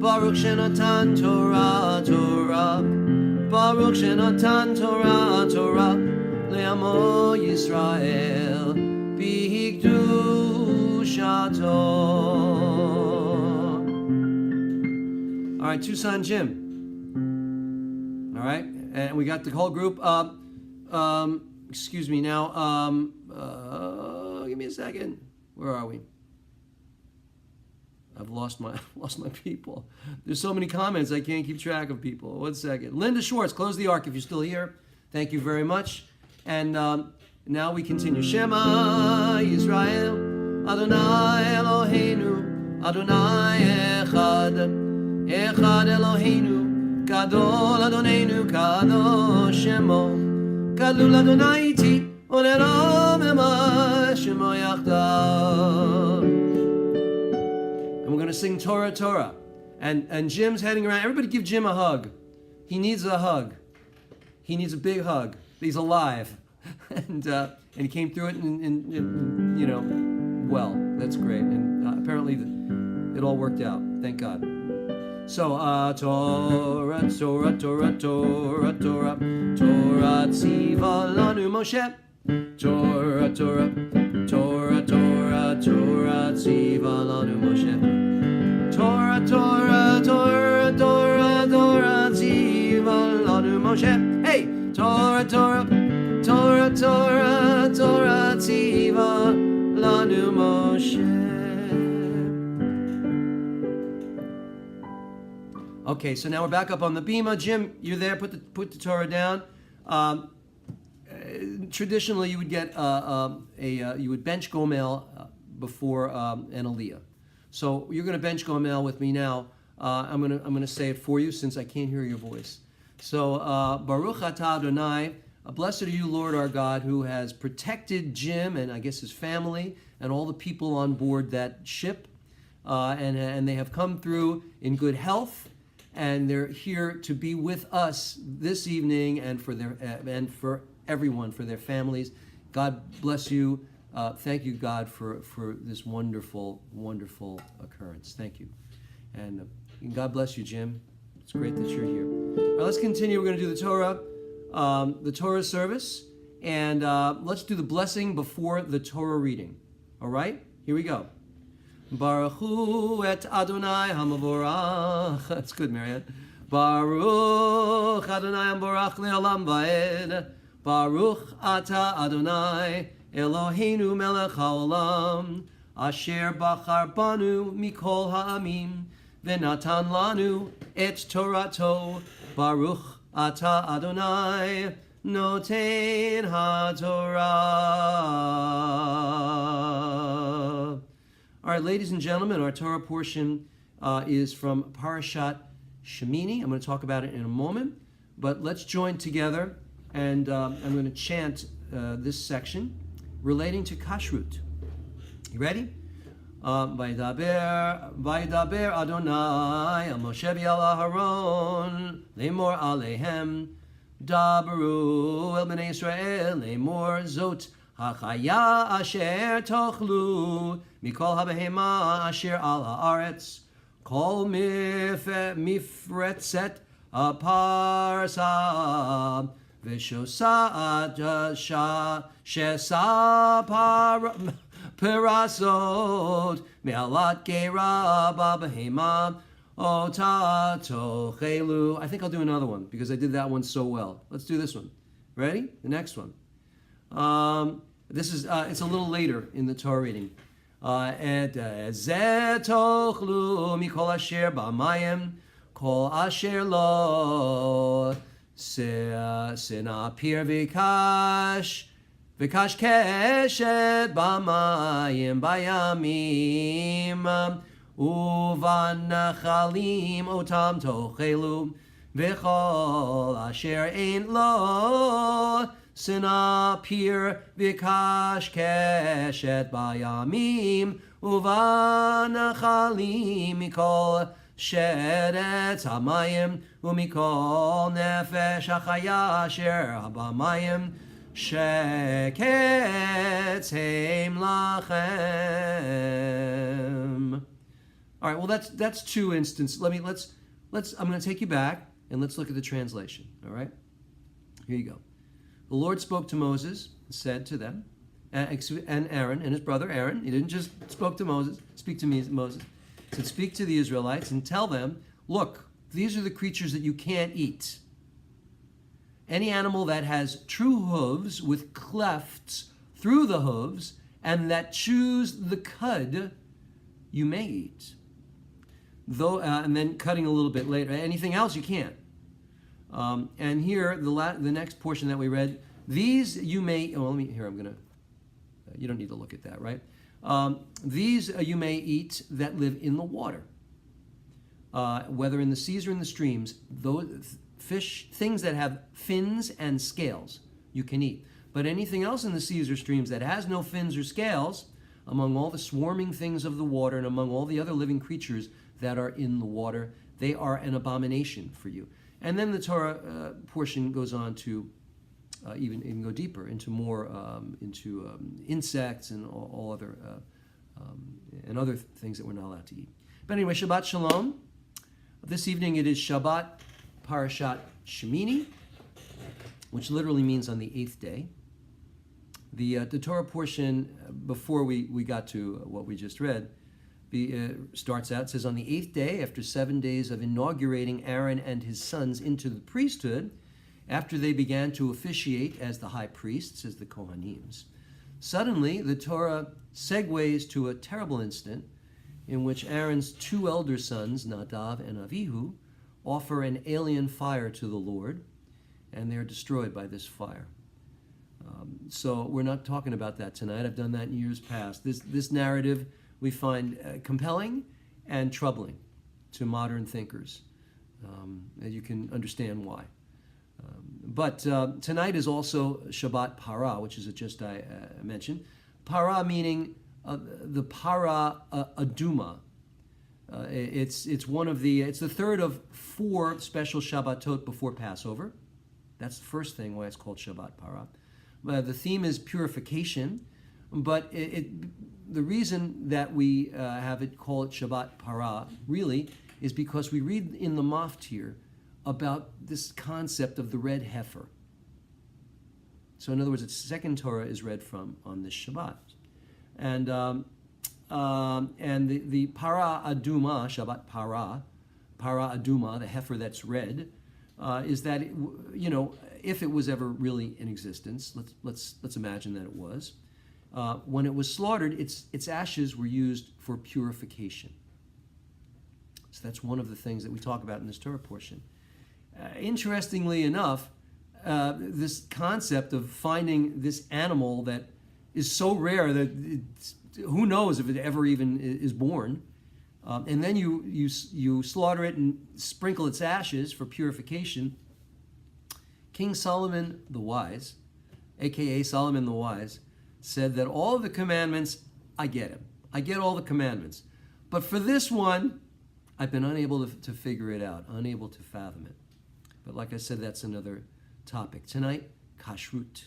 Baruch shenatan Torah Torah Baruch shenatan Torah Torah le'amo Yisrael b'hikdushato. All right, Tucson Jim. All right, and we got the whole group. Excuse me now. Give me a second. Where are we? I've lost my people. There's so many comments I can't keep track of people. 1 second. Linda Schwartz, close the ark if you're still here. Thank you very much. And now we continue. Shema Yisrael Adonai Eloheinu Adonai Echad. Echad Eloheinu, Gadol Adonenu, Kadosh Shemo, Gadol Adonai iti, Oneram ema Shemo yachdav. And we're going to sing Torah, Torah. And Jim's heading around. Everybody give Jim a hug. He needs a hug. He needs a big hug. He's alive. And he came through it and you know, well, that's great. And apparently it all worked out. Thank God. So, Torah, Torah, Torah, Torah, Torah, Torah, Tziva lanu Moshe. Torah, Torah, Torah, Torah, Torah, Tziva lanu Moshe. Torah, Torah, Torah, Torah, Torah, Tziva lanu Moshe. Hey, Torah, Torah, Torah, Torah, Torah, Tziva lanu Moshe. Okay, so now we're back up on the bima. Jim, you're there. Put the Torah down. Traditionally, you would get you would bench gomel before an aliyah. So you're going to bench gomel with me now. I'm gonna say it for you since I can't hear your voice. So Baruch atah Adonai, blessed are you, Lord our God, who has protected Jim and I guess his family and all the people on board that ship, and they have come through in good health. And they're here to be with us this evening, and for everyone, for their families. God bless you. Thank you, God, for this wonderful, wonderful occurrence. Thank you, and God bless you, Jim. It's great that you're here. All right, let's continue. We're going to do the Torah service, and let's do the blessing before the Torah reading. All right, here we go. Baruch hu et Adonai hamavorach. That's good, Marianne. Baruch Adonai Borach Le'olam Va'ed. Baruch Ata Adonai Eloheinu Melech HaOlam. Asher Bachar Banu Mikol Ha'amim. V'natan Lanu Et Torato. Baruch Ata Adonai Noten HaTorah. All right, ladies and gentlemen, our Torah portion is from Parashat Shemini. I'm going to talk about it in a moment, but let's join together, and I'm going to chant this section relating to kashrut. You ready? Vaydaber Adonai el Moshe v'al Aharon lemor alehem Dabru el bnei Yisrael lemor zot hachaya asher tochlu mikol habehema asher al haaretz kol mifretzet aparsa v'shosat shesa parasot me'alat gera babehema Ota tochelu. I think I'll do another one because I did that one so well. Let's do this one. Ready? The next one. This is it's a little later in the Torah reading. Et zetochlu mikol asher b'mayim kol asher lo senapir v'kash keshet b'mayim bayamim Uvanachalim otam tochelu v'chol asher ein lo sinapir v'kash keshet bayamim uvanachalim mikol sheretz hamayim umikol nefesh achaya asher habamayim sheketz heim lachem. All right, well, that's two instances. Let's I'm going to take you back and let's look at the translation. All right, here you go. The Lord spoke to Moses and said to them, and Aaron and his brother Aaron. He didn't just speak to Moses. He said, speak to the Israelites and tell them, look, these are the creatures that you can't eat. Any animal that has true hooves with clefts through the hooves and that chews the cud, you may eat. Though, and then cutting a little bit later. Anything else you can't. And here, the next portion that we read, these you may. Oh, I'm gonna. You don't need to look at that, right? These you may eat that live in the water, whether in the seas or in the streams. Those fish, things that have fins and scales, you can eat. But anything else in the seas or streams that has no fins or scales, among all the swarming things of the water and among all the other living creatures that are in the water, they are an abomination for you. And then the Torah portion goes on to even go deeper into more insects and all other and other things that we're not allowed to eat. But anyway, Shabbat Shalom. This evening it is Shabbat Parashat Shemini, which literally means on the 8th day. The Torah portion before we got to what we just read starts out, it says, on the 8th day, after 7 days of inaugurating Aaron and his sons into the priesthood, after they began to officiate as the high priests, as the Kohanims, suddenly the Torah segues to a terrible incident in which Aaron's two elder sons, Nadav and Avihu, offer an alien fire to the Lord, and they're destroyed by this fire. So we're not talking about that tonight. I've done that in years past. This narrative we find compelling and troubling to modern thinkers. And you can understand why. But tonight is also Shabbat Para, which is just I mentioned. Para meaning the Para Aduma. It's one of it's the third of 4 special Shabbatot before Passover. That's the first thing why it's called Shabbat Para. The theme is purification, but the reason that we have it called Shabbat Para really is because we read in the Maftir about this concept of the red heifer. So in other words, the second Torah is read from on this Shabbat. And the Para Aduma, Shabbat Para para aduma, the heifer that's red, is that if it was ever really in existence, let's imagine that it was. When it was slaughtered, its ashes were used for purification. So that's one of the things that we talk about in this Torah portion. Interestingly enough, this concept of finding this animal that is so rare that who knows if it ever even is born, and then you slaughter it and sprinkle its ashes for purification. King Solomon the Wise, aka Solomon the Wise, said that all of the commandments, I get them. I get all the commandments. But for this one, I've been unable to figure it out, unable to fathom it. But like I said, that's another topic. Tonight, kashrut.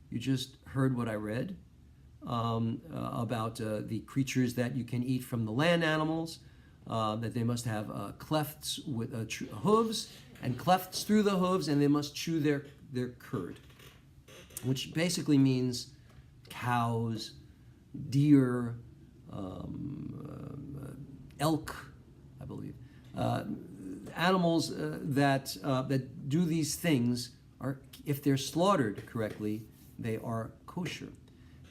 You just heard what I read about the creatures that you can eat from the land animals, that they must have clefts with hooves and clefts through the hooves, and they must chew their curd, which basically means cows, deer, elk, I believe. Animals that do these things are, if they're slaughtered correctly, they are kosher.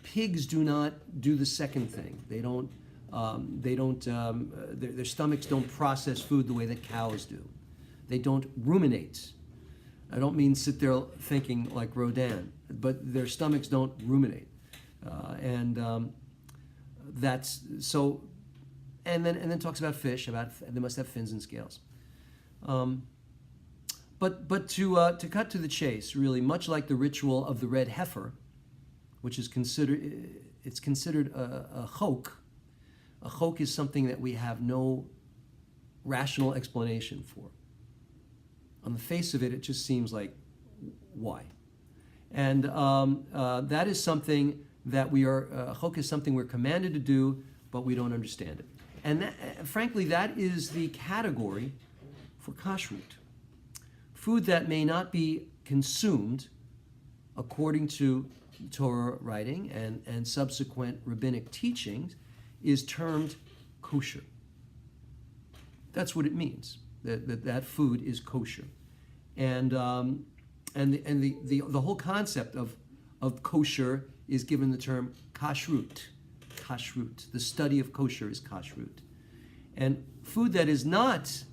Pigs do not do the second thing. They don't. Their stomachs don't process food the way that cows do. They don't ruminate. I don't mean sit there thinking like Rodin, but their stomachs don't ruminate, and that's so. And then talks about fish. About they must have fins and scales. But to cut to the chase, really, much like the ritual of the red heifer, which is considered a chok. A chok is something that we have no rational explanation for. On the face of it, it just seems like, why? And that is something that a chok is something we're commanded to do, but we don't understand it. And frankly, that is the category for kashrut. Food that may not be consumed according to Torah writing and subsequent rabbinic teachings is termed kosher. That's what it means. That food is kosher, and the whole concept of kosher is given the term kashrut. Kashrut. The study of kosher is kashrut, and food that is not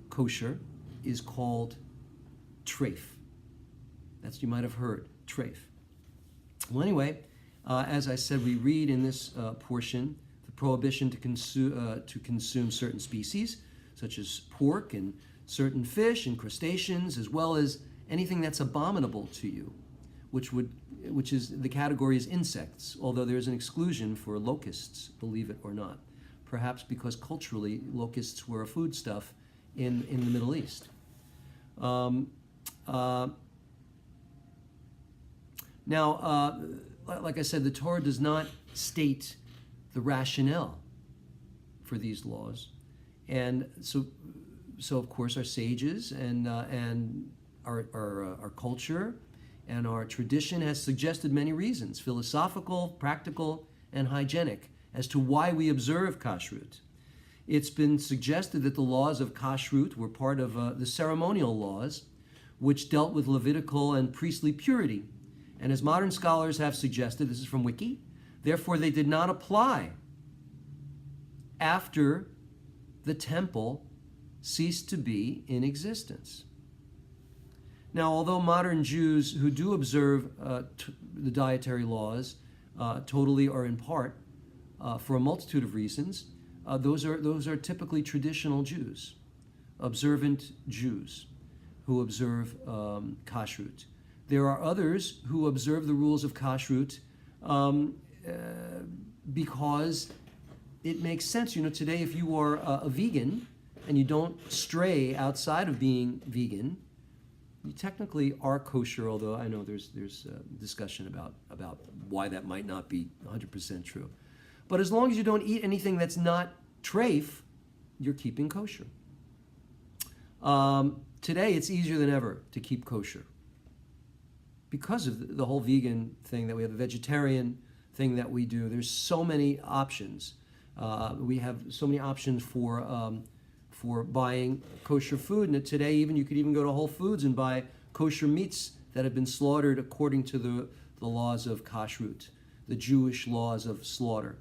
kosher is called treif. That's, you might have heard, treif. Well, anyway, as I said, we read in this portion the prohibition to consume certain species, such as pork and certain fish and crustaceans, as well as anything that's abominable to you, which is the category is insects, although there's an exclusion for locusts, believe it or not, perhaps because culturally locusts were a foodstuff in the Middle East. Now, like I said, the Torah does not state the rationale for these laws, and so of course our sages and our culture and our tradition has suggested many reasons, philosophical, practical, and hygienic, as to why we observe kashrut. It's been suggested that the laws of kashrut were part of the ceremonial laws, which dealt with Levitical and priestly purity. And as modern scholars have suggested, this is from Wiki, therefore they did not apply after the temple ceased to be in existence. Now, although modern Jews who do observe the dietary laws totally or in part for a multitude of reasons, those are typically traditional Jews, observant Jews who observe kashrut. There are others who observe the rules of kashrut because it makes sense. Today, if you are a vegan and you don't stray outside of being vegan, you technically are kosher, although I know there's discussion about why that might not be 100% true. But as long as you don't eat anything that's not treif, you're keeping kosher. Today, it's easier than ever to keep kosher because of the whole vegan thing that we have, the vegetarian thing that we do. There's so many options. We have so many options for for buying kosher food. And today, you could even go to Whole Foods and buy kosher meats that have been slaughtered according to the laws of kashrut, the Jewish laws of slaughter.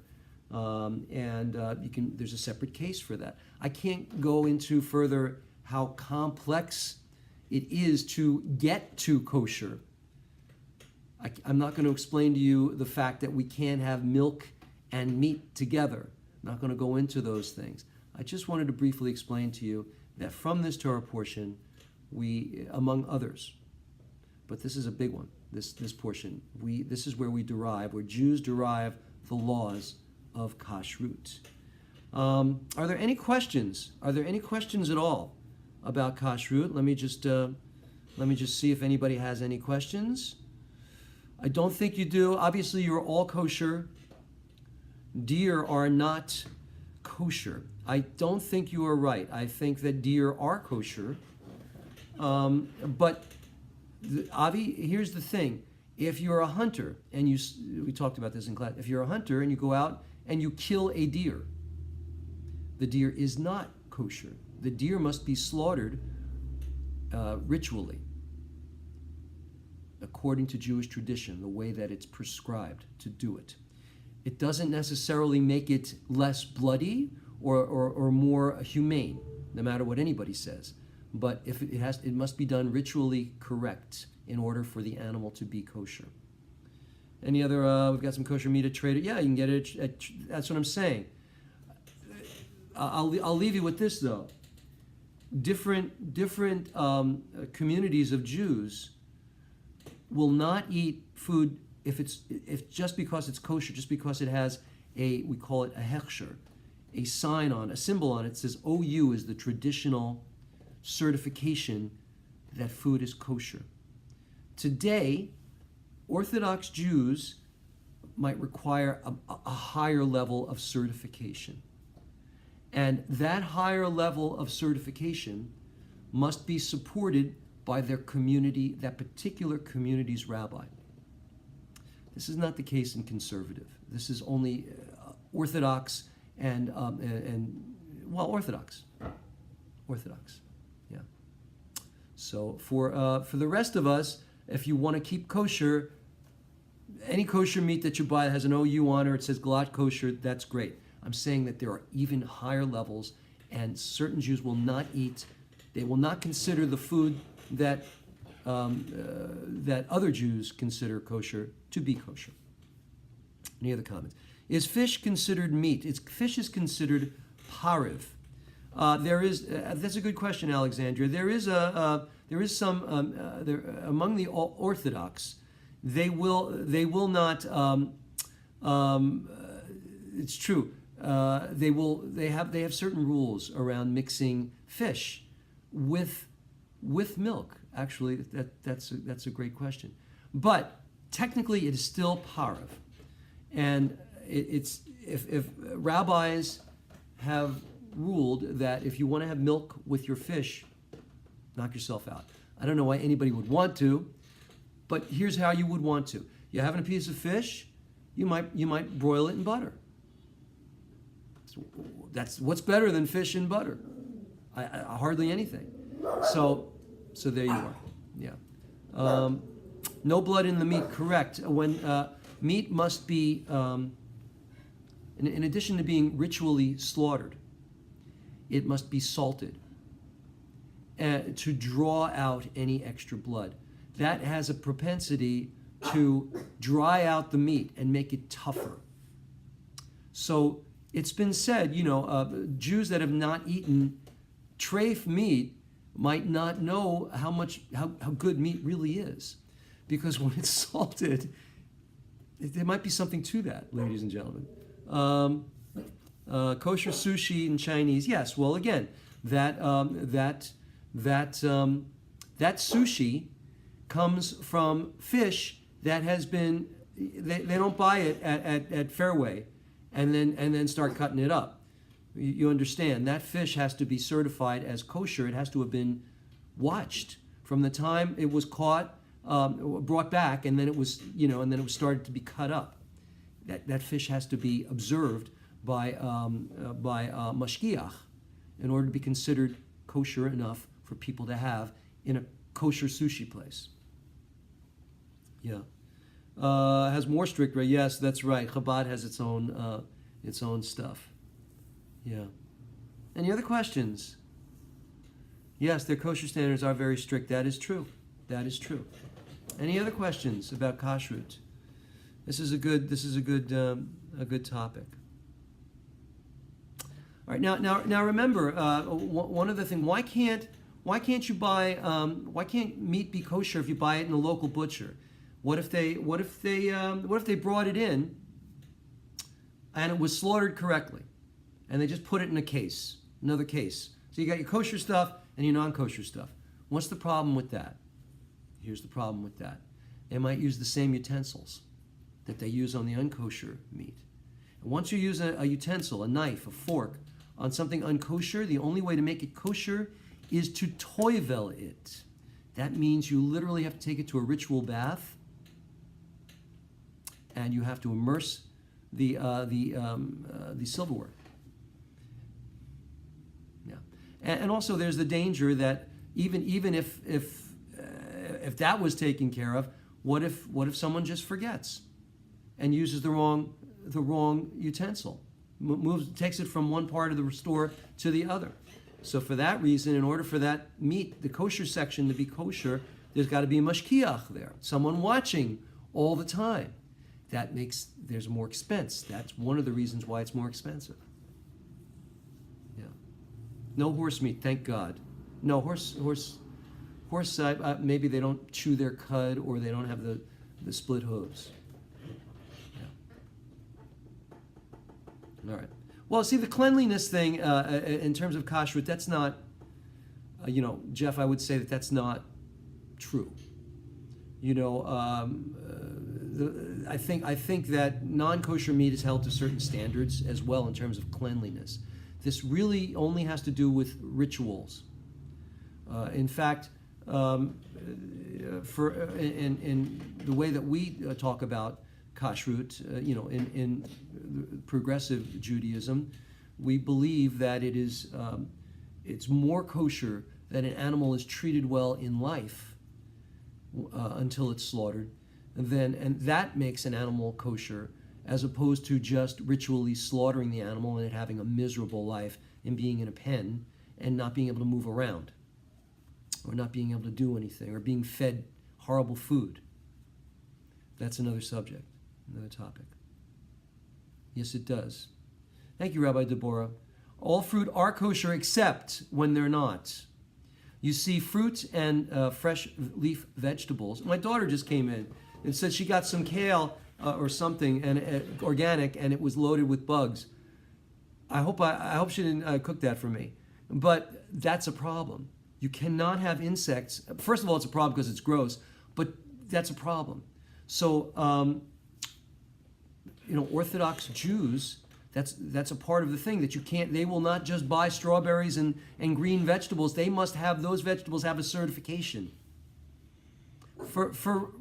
There's a separate case for that. I can't go into further how complex it is to get to kosher. I'm not going to explain to you the fact that we can't have milk and meat together. I'm not going to go into those things. I just wanted to briefly explain to you that from this Torah portion, we, among others, but this is a big one, this portion, this is where Jews derive the laws of kashrut. Are there any questions? Are there any questions at all about kashrut? Let me just see if anybody has any questions. I don't think you do. Obviously, you're all kosher. Deer are not kosher. I don't think you are right. I think that deer are kosher. But Avi, here's the thing. If you're a hunter, and we talked about this in class, if you're a hunter and you go out and you kill a deer, the deer is not kosher. The deer must be slaughtered ritually, according to Jewish tradition, the way that it's prescribed to do it. It doesn't necessarily make it less bloody or more humane, no matter what anybody says. But if it must be done ritually correct in order for the animal to be kosher. Any other? We've got some kosher meat at Trader. Yeah, you can get it. That's what I'm saying. I'll leave you with this though. Different communities of Jews will not eat food if just because it's kosher, just because it has we call it a hechsher, a sign on, a symbol on it. It says OU is the traditional certification that food is kosher. Today, Orthodox Jews might require a higher level of certification. And that higher level of certification must be supported by their community, that particular community's rabbi. This is not the case in conservative. This is only Orthodox and Orthodox. Orthodox, yeah. So for the rest of us, if you want to keep kosher, any kosher meat that you buy that has an OU on it, it says Galat kosher, that's great. I'm saying that there are even higher levels, and certain Jews will not eat. They will not consider the food that other Jews consider kosher to be kosher. Any other comments? Is fish considered meat? Fish is considered pariv. That's a good question, Alexandria. There is some among the Orthodox. They will not. It's true. They have certain rules around mixing fish with milk. Actually, that's a great question. But technically, it is still pariv, and it's if rabbis have ruled that if you want to have milk with your fish, knock yourself out. I don't know why anybody would want to, but here's how you would want to. You're having a piece of fish, you might broil it in butter. That's what's better than fish in butter. I hardly anything. So there you are. Yeah. No blood in the meat. Correct. When meat must be, in addition to being ritually slaughtered, it must be salted to draw out any extra blood. That has a propensity to dry out the meat and make it tougher. So it's been said, Jews that have not eaten treif meat might not know how good meat really is, because when it's salted, there might be something to that, ladies and gentlemen. Kosher sushi in Chinese, yes. Well, again, that sushi comes from fish that has been. They don't buy it at Fairway, and then start cutting it up. You understand, that fish has to be certified as kosher. It has to have been watched from the time it was caught, brought back, and then it was, and then it was started to be cut up. That fish has to be observed by mashgiach, in order to be considered kosher enough for people to have in a kosher sushi place. Yeah. Has more strict, right? Yes, that's right. Chabad has its own stuff. Yeah. Any other questions? Yes, their kosher standards are very strict. That is true. That is true. Any other questions about kashrut? This is a good topic. All right. Now remember, one other thing. Why can't meat be kosher if you buy it in a local butcher? What if they brought it in and it was slaughtered correctly, and they just put it in another case? So you got your kosher stuff and your non-kosher stuff. What's the problem with that? Here's the problem with that. They might use the same utensils that they use on the unkosher meat. And once you use a utensil, a knife, a fork, on something unkosher, the only way to make it kosher is to toivel it. That means you literally have to take it to a ritual bath, and you have to immerse the silverware. Yeah, and also there's the danger that even if that was taken care of, what if someone just forgets and uses the wrong utensil, takes it from one part of the store to the other? So for that reason, in order for that meat, the kosher section, to be kosher, there's got to be a mashkiach there, someone watching all the time. There's more expense. That's one of the reasons why it's more expensive. Yeah. No horse meat, thank God. No horse. Maybe they don't chew their cud, or they don't have the split hooves. Yeah. All right. Well, see, the cleanliness thing in terms of kashrut, that's not, Jeff, I would say that's not true. I think that non-kosher meat is held to certain standards as well in terms of cleanliness. This really only has to do with rituals. In fact, in the way that we talk about kashrut, in progressive Judaism, we believe that it's more kosher that an animal is treated well in life until it's slaughtered, and that makes an animal kosher, as opposed to just ritually slaughtering the animal and it having a miserable life and being in a pen and not being able to move around, or not being able to do anything, or being fed horrible food. That's another subject, another topic. Yes, it does. Thank you, Rabbi Deborah. All fruit are kosher except when they're not. You see, fruit and fresh leaf vegetables. My daughter just came in and said she got some kale or something, and organic, and it was loaded with bugs. I hope she didn't cook that for me. But that's a problem. You cannot have insects. First of all, it's a problem because it's gross, but that's a problem. So, Orthodox Jews, that's a part of the thing, that you can't. They will not just buy strawberries and green vegetables. They must have those vegetables have a certification. For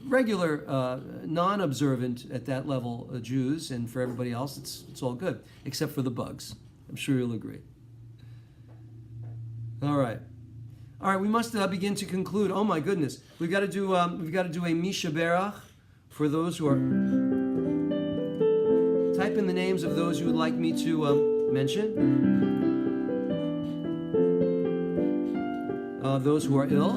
regular non-observant at that level Jews, and for everybody else, it's all good, except for the bugs. I'm sure you'll agree. All right. We must begin to conclude. Oh my goodness, we've got to do a Misha Berach for those who are. Type in the names of those you would like me to mention. Those who are ill.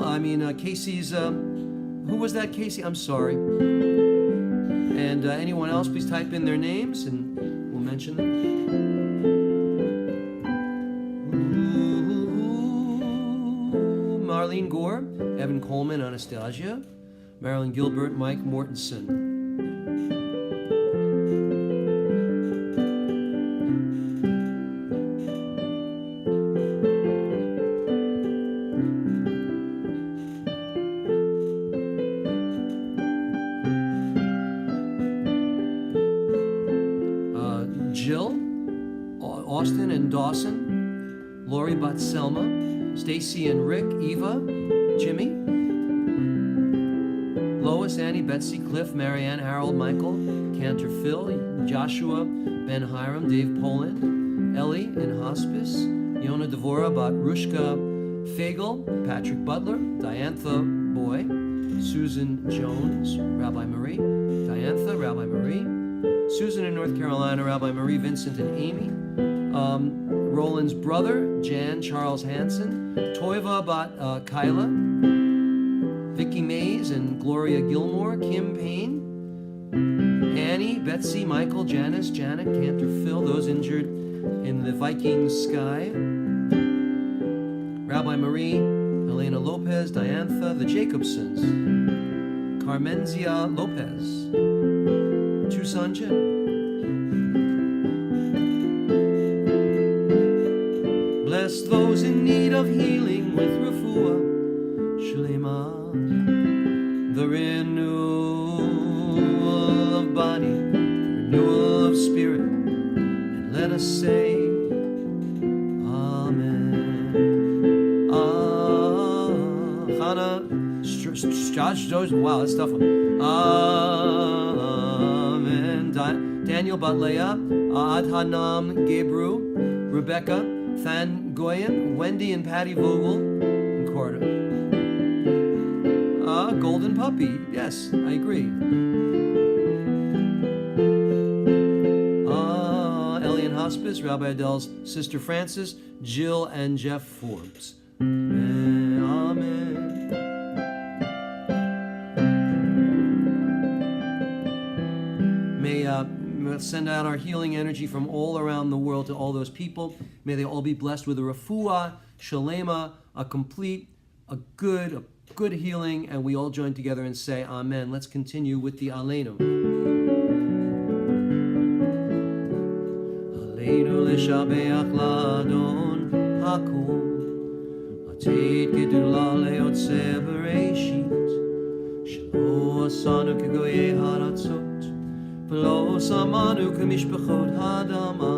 Casey's. Who was that, Casey? I'm sorry. And anyone else, please type in their names and we'll mention them. Marlene Gore, Evan Coleman, Anastasia, Marilyn Gilbert, Mike Mortensen. Jill, Austin and Dawson, Lori Batselma, Stacy and Rick, Eva, Jimmy, Lois, Annie, Betsy, Cliff, Marianne, Harold, Michael, Cantor, Phil, Joshua, Ben Hiram, Dave Poland, Ellie in hospice, Yona Devora bat Rushka Fagel, Patrick Butler, Diantha Boy, Susan Jones, Rabbi Marie, Diantha, Rabbi Marie, Susan in North Carolina, Rabbi Marie, Vincent and Amy, Roland's brother, Jan Charles Hansen, Toiva bat Kyla, Vicky Mays and Gloria Gilmore, Kim Payne, Annie, Betsy, Michael, Janice, Janet, Cantor, Phil, those injured in the Viking sky, Rabbi Marie, Helena Lopez, Diantha, the Jacobsons, Carmenzia Lopez, Chusanje, bless those in need of healing with refuah, Shlema, the renewal of body, renewal of spirit, and let us say, Amen. Wow, that's tough one. Amen. Daniel Batlea, Adhanam Gebru, Rebecca, Than Goyen, Wendy and Patty Vogel, and Carter. Golden Puppy, yes, I agree. Elian Hospice, Rabbi Adele's sister Frances, Jill and Jeff Forbes. Amen. May send out our healing energy from all around the world to all those people. May they all be blessed with a refuah, shalema, a good healing, and we all join together and say Amen. Let's continue with the Aleinu. Aleinu l'shabeach l'adon hakol, atid gedula leyotzeh bereshit, shelo asanu kegoyei haratzot, v'lo samanu kemishpachot hadama,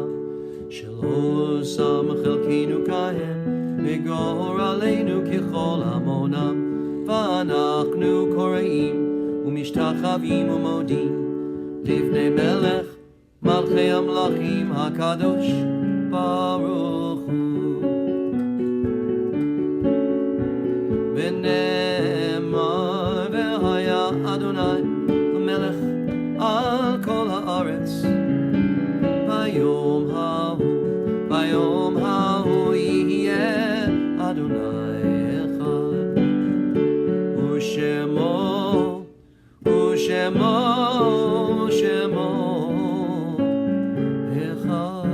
shelo sam chelkinu kahem, megor aleinu kechol hamonam, v'anachnu koreim umishtachavim umodim livnei melech malchei amlachim hakadosh baruch hu v'nemar v'haya Adonai l'melech al kol haaretz v'yom hahu yiyeh Adonai Shemo Echad.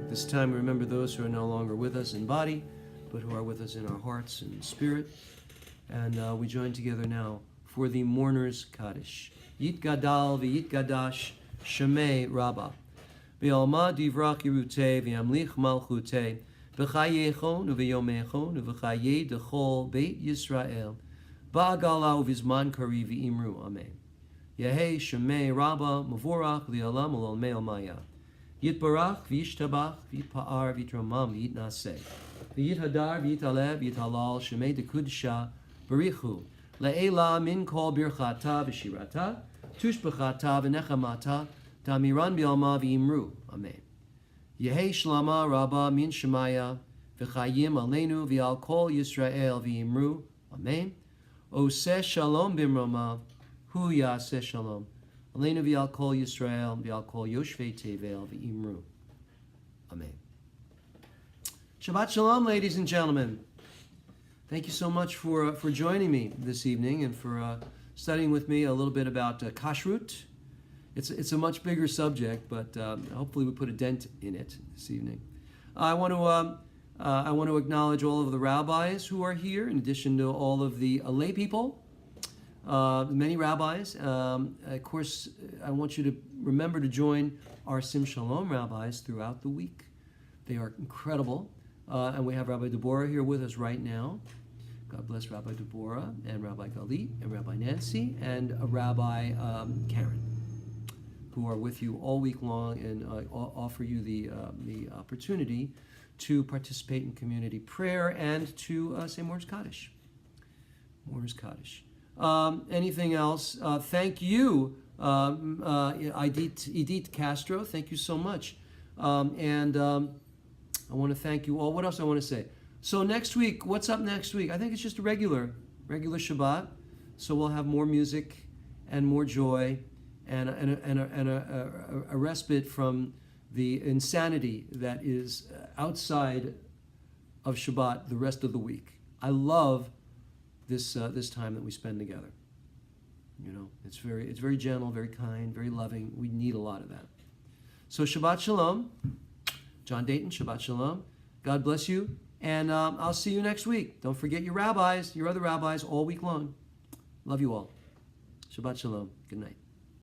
This time we remember those who are no longer with us in body, but who are with us in our hearts and spirit. And we join together now for the mourners Kaddish. Yit Gadal v'Yit Gadash Shemei Rabba. V'Alma Divrach Yerutei v'Yamlich Malchutei v'chayechon u'v'yomechon u'v'chayei dechol Beit Yisrael ba'agala u'vizman kari v'imru. Amen. Yehei Shemei Rabba Mavorach li'alam u'l'olmei Almaya. Yitbarach v'yishtabach v'yitpa'ar v'yitramam v'yitnaseh v'yithadar v'yitalev v'yithalal Shemei dekudisha barichu le'ela min kol birchata v'shirata tushbechata v'nechamata tamiran b'alma v'imru. Amen. Yehei Shlama Rabba min Shemaya v'chayim aleinu v'al kol Yisrael v'imru. Amen. Oseh Shalom b'mromav hu yaseh Shalom aleinu v'al kol Yisrael v'al kol Yoshvei Tevel v'imru. Amen. Shabbat Shalom, ladies and gentlemen. Thank you so much for joining me this evening and for studying with me a little bit about kashrut. It's a much bigger subject, but hopefully we put a dent in it this evening. I want to acknowledge all of the rabbis who are here, in addition to all of the lay people, many rabbis. Of course, I want you to remember to join our Sim Shalom rabbis throughout the week. They are incredible, and we have Rabbi Deborah here with us right now. God bless Rabbi Deborah and Rabbi Galit and Rabbi Nancy and Rabbi Karen, who are with you all week long and offer you the opportunity to participate in community prayer and to say Mourners Kaddish. Mourners Kaddish. Anything else? Thank you, Edith Castro, thank you so much. I want to thank you all. What else I want to say? So next week, what's up next week? I think it's just a regular Shabbat. So we'll have more music and more joy and a respite from the insanity that is outside of Shabbat the rest of the week. I love this time that we spend together. You know, it's very gentle, very kind, very loving. We need a lot of that. So Shabbat Shalom. John Dayton, Shabbat Shalom. God bless you. And I'll see you next week. Don't forget your rabbis, your other rabbis, all week long. Love you all. Shabbat Shalom. Good night.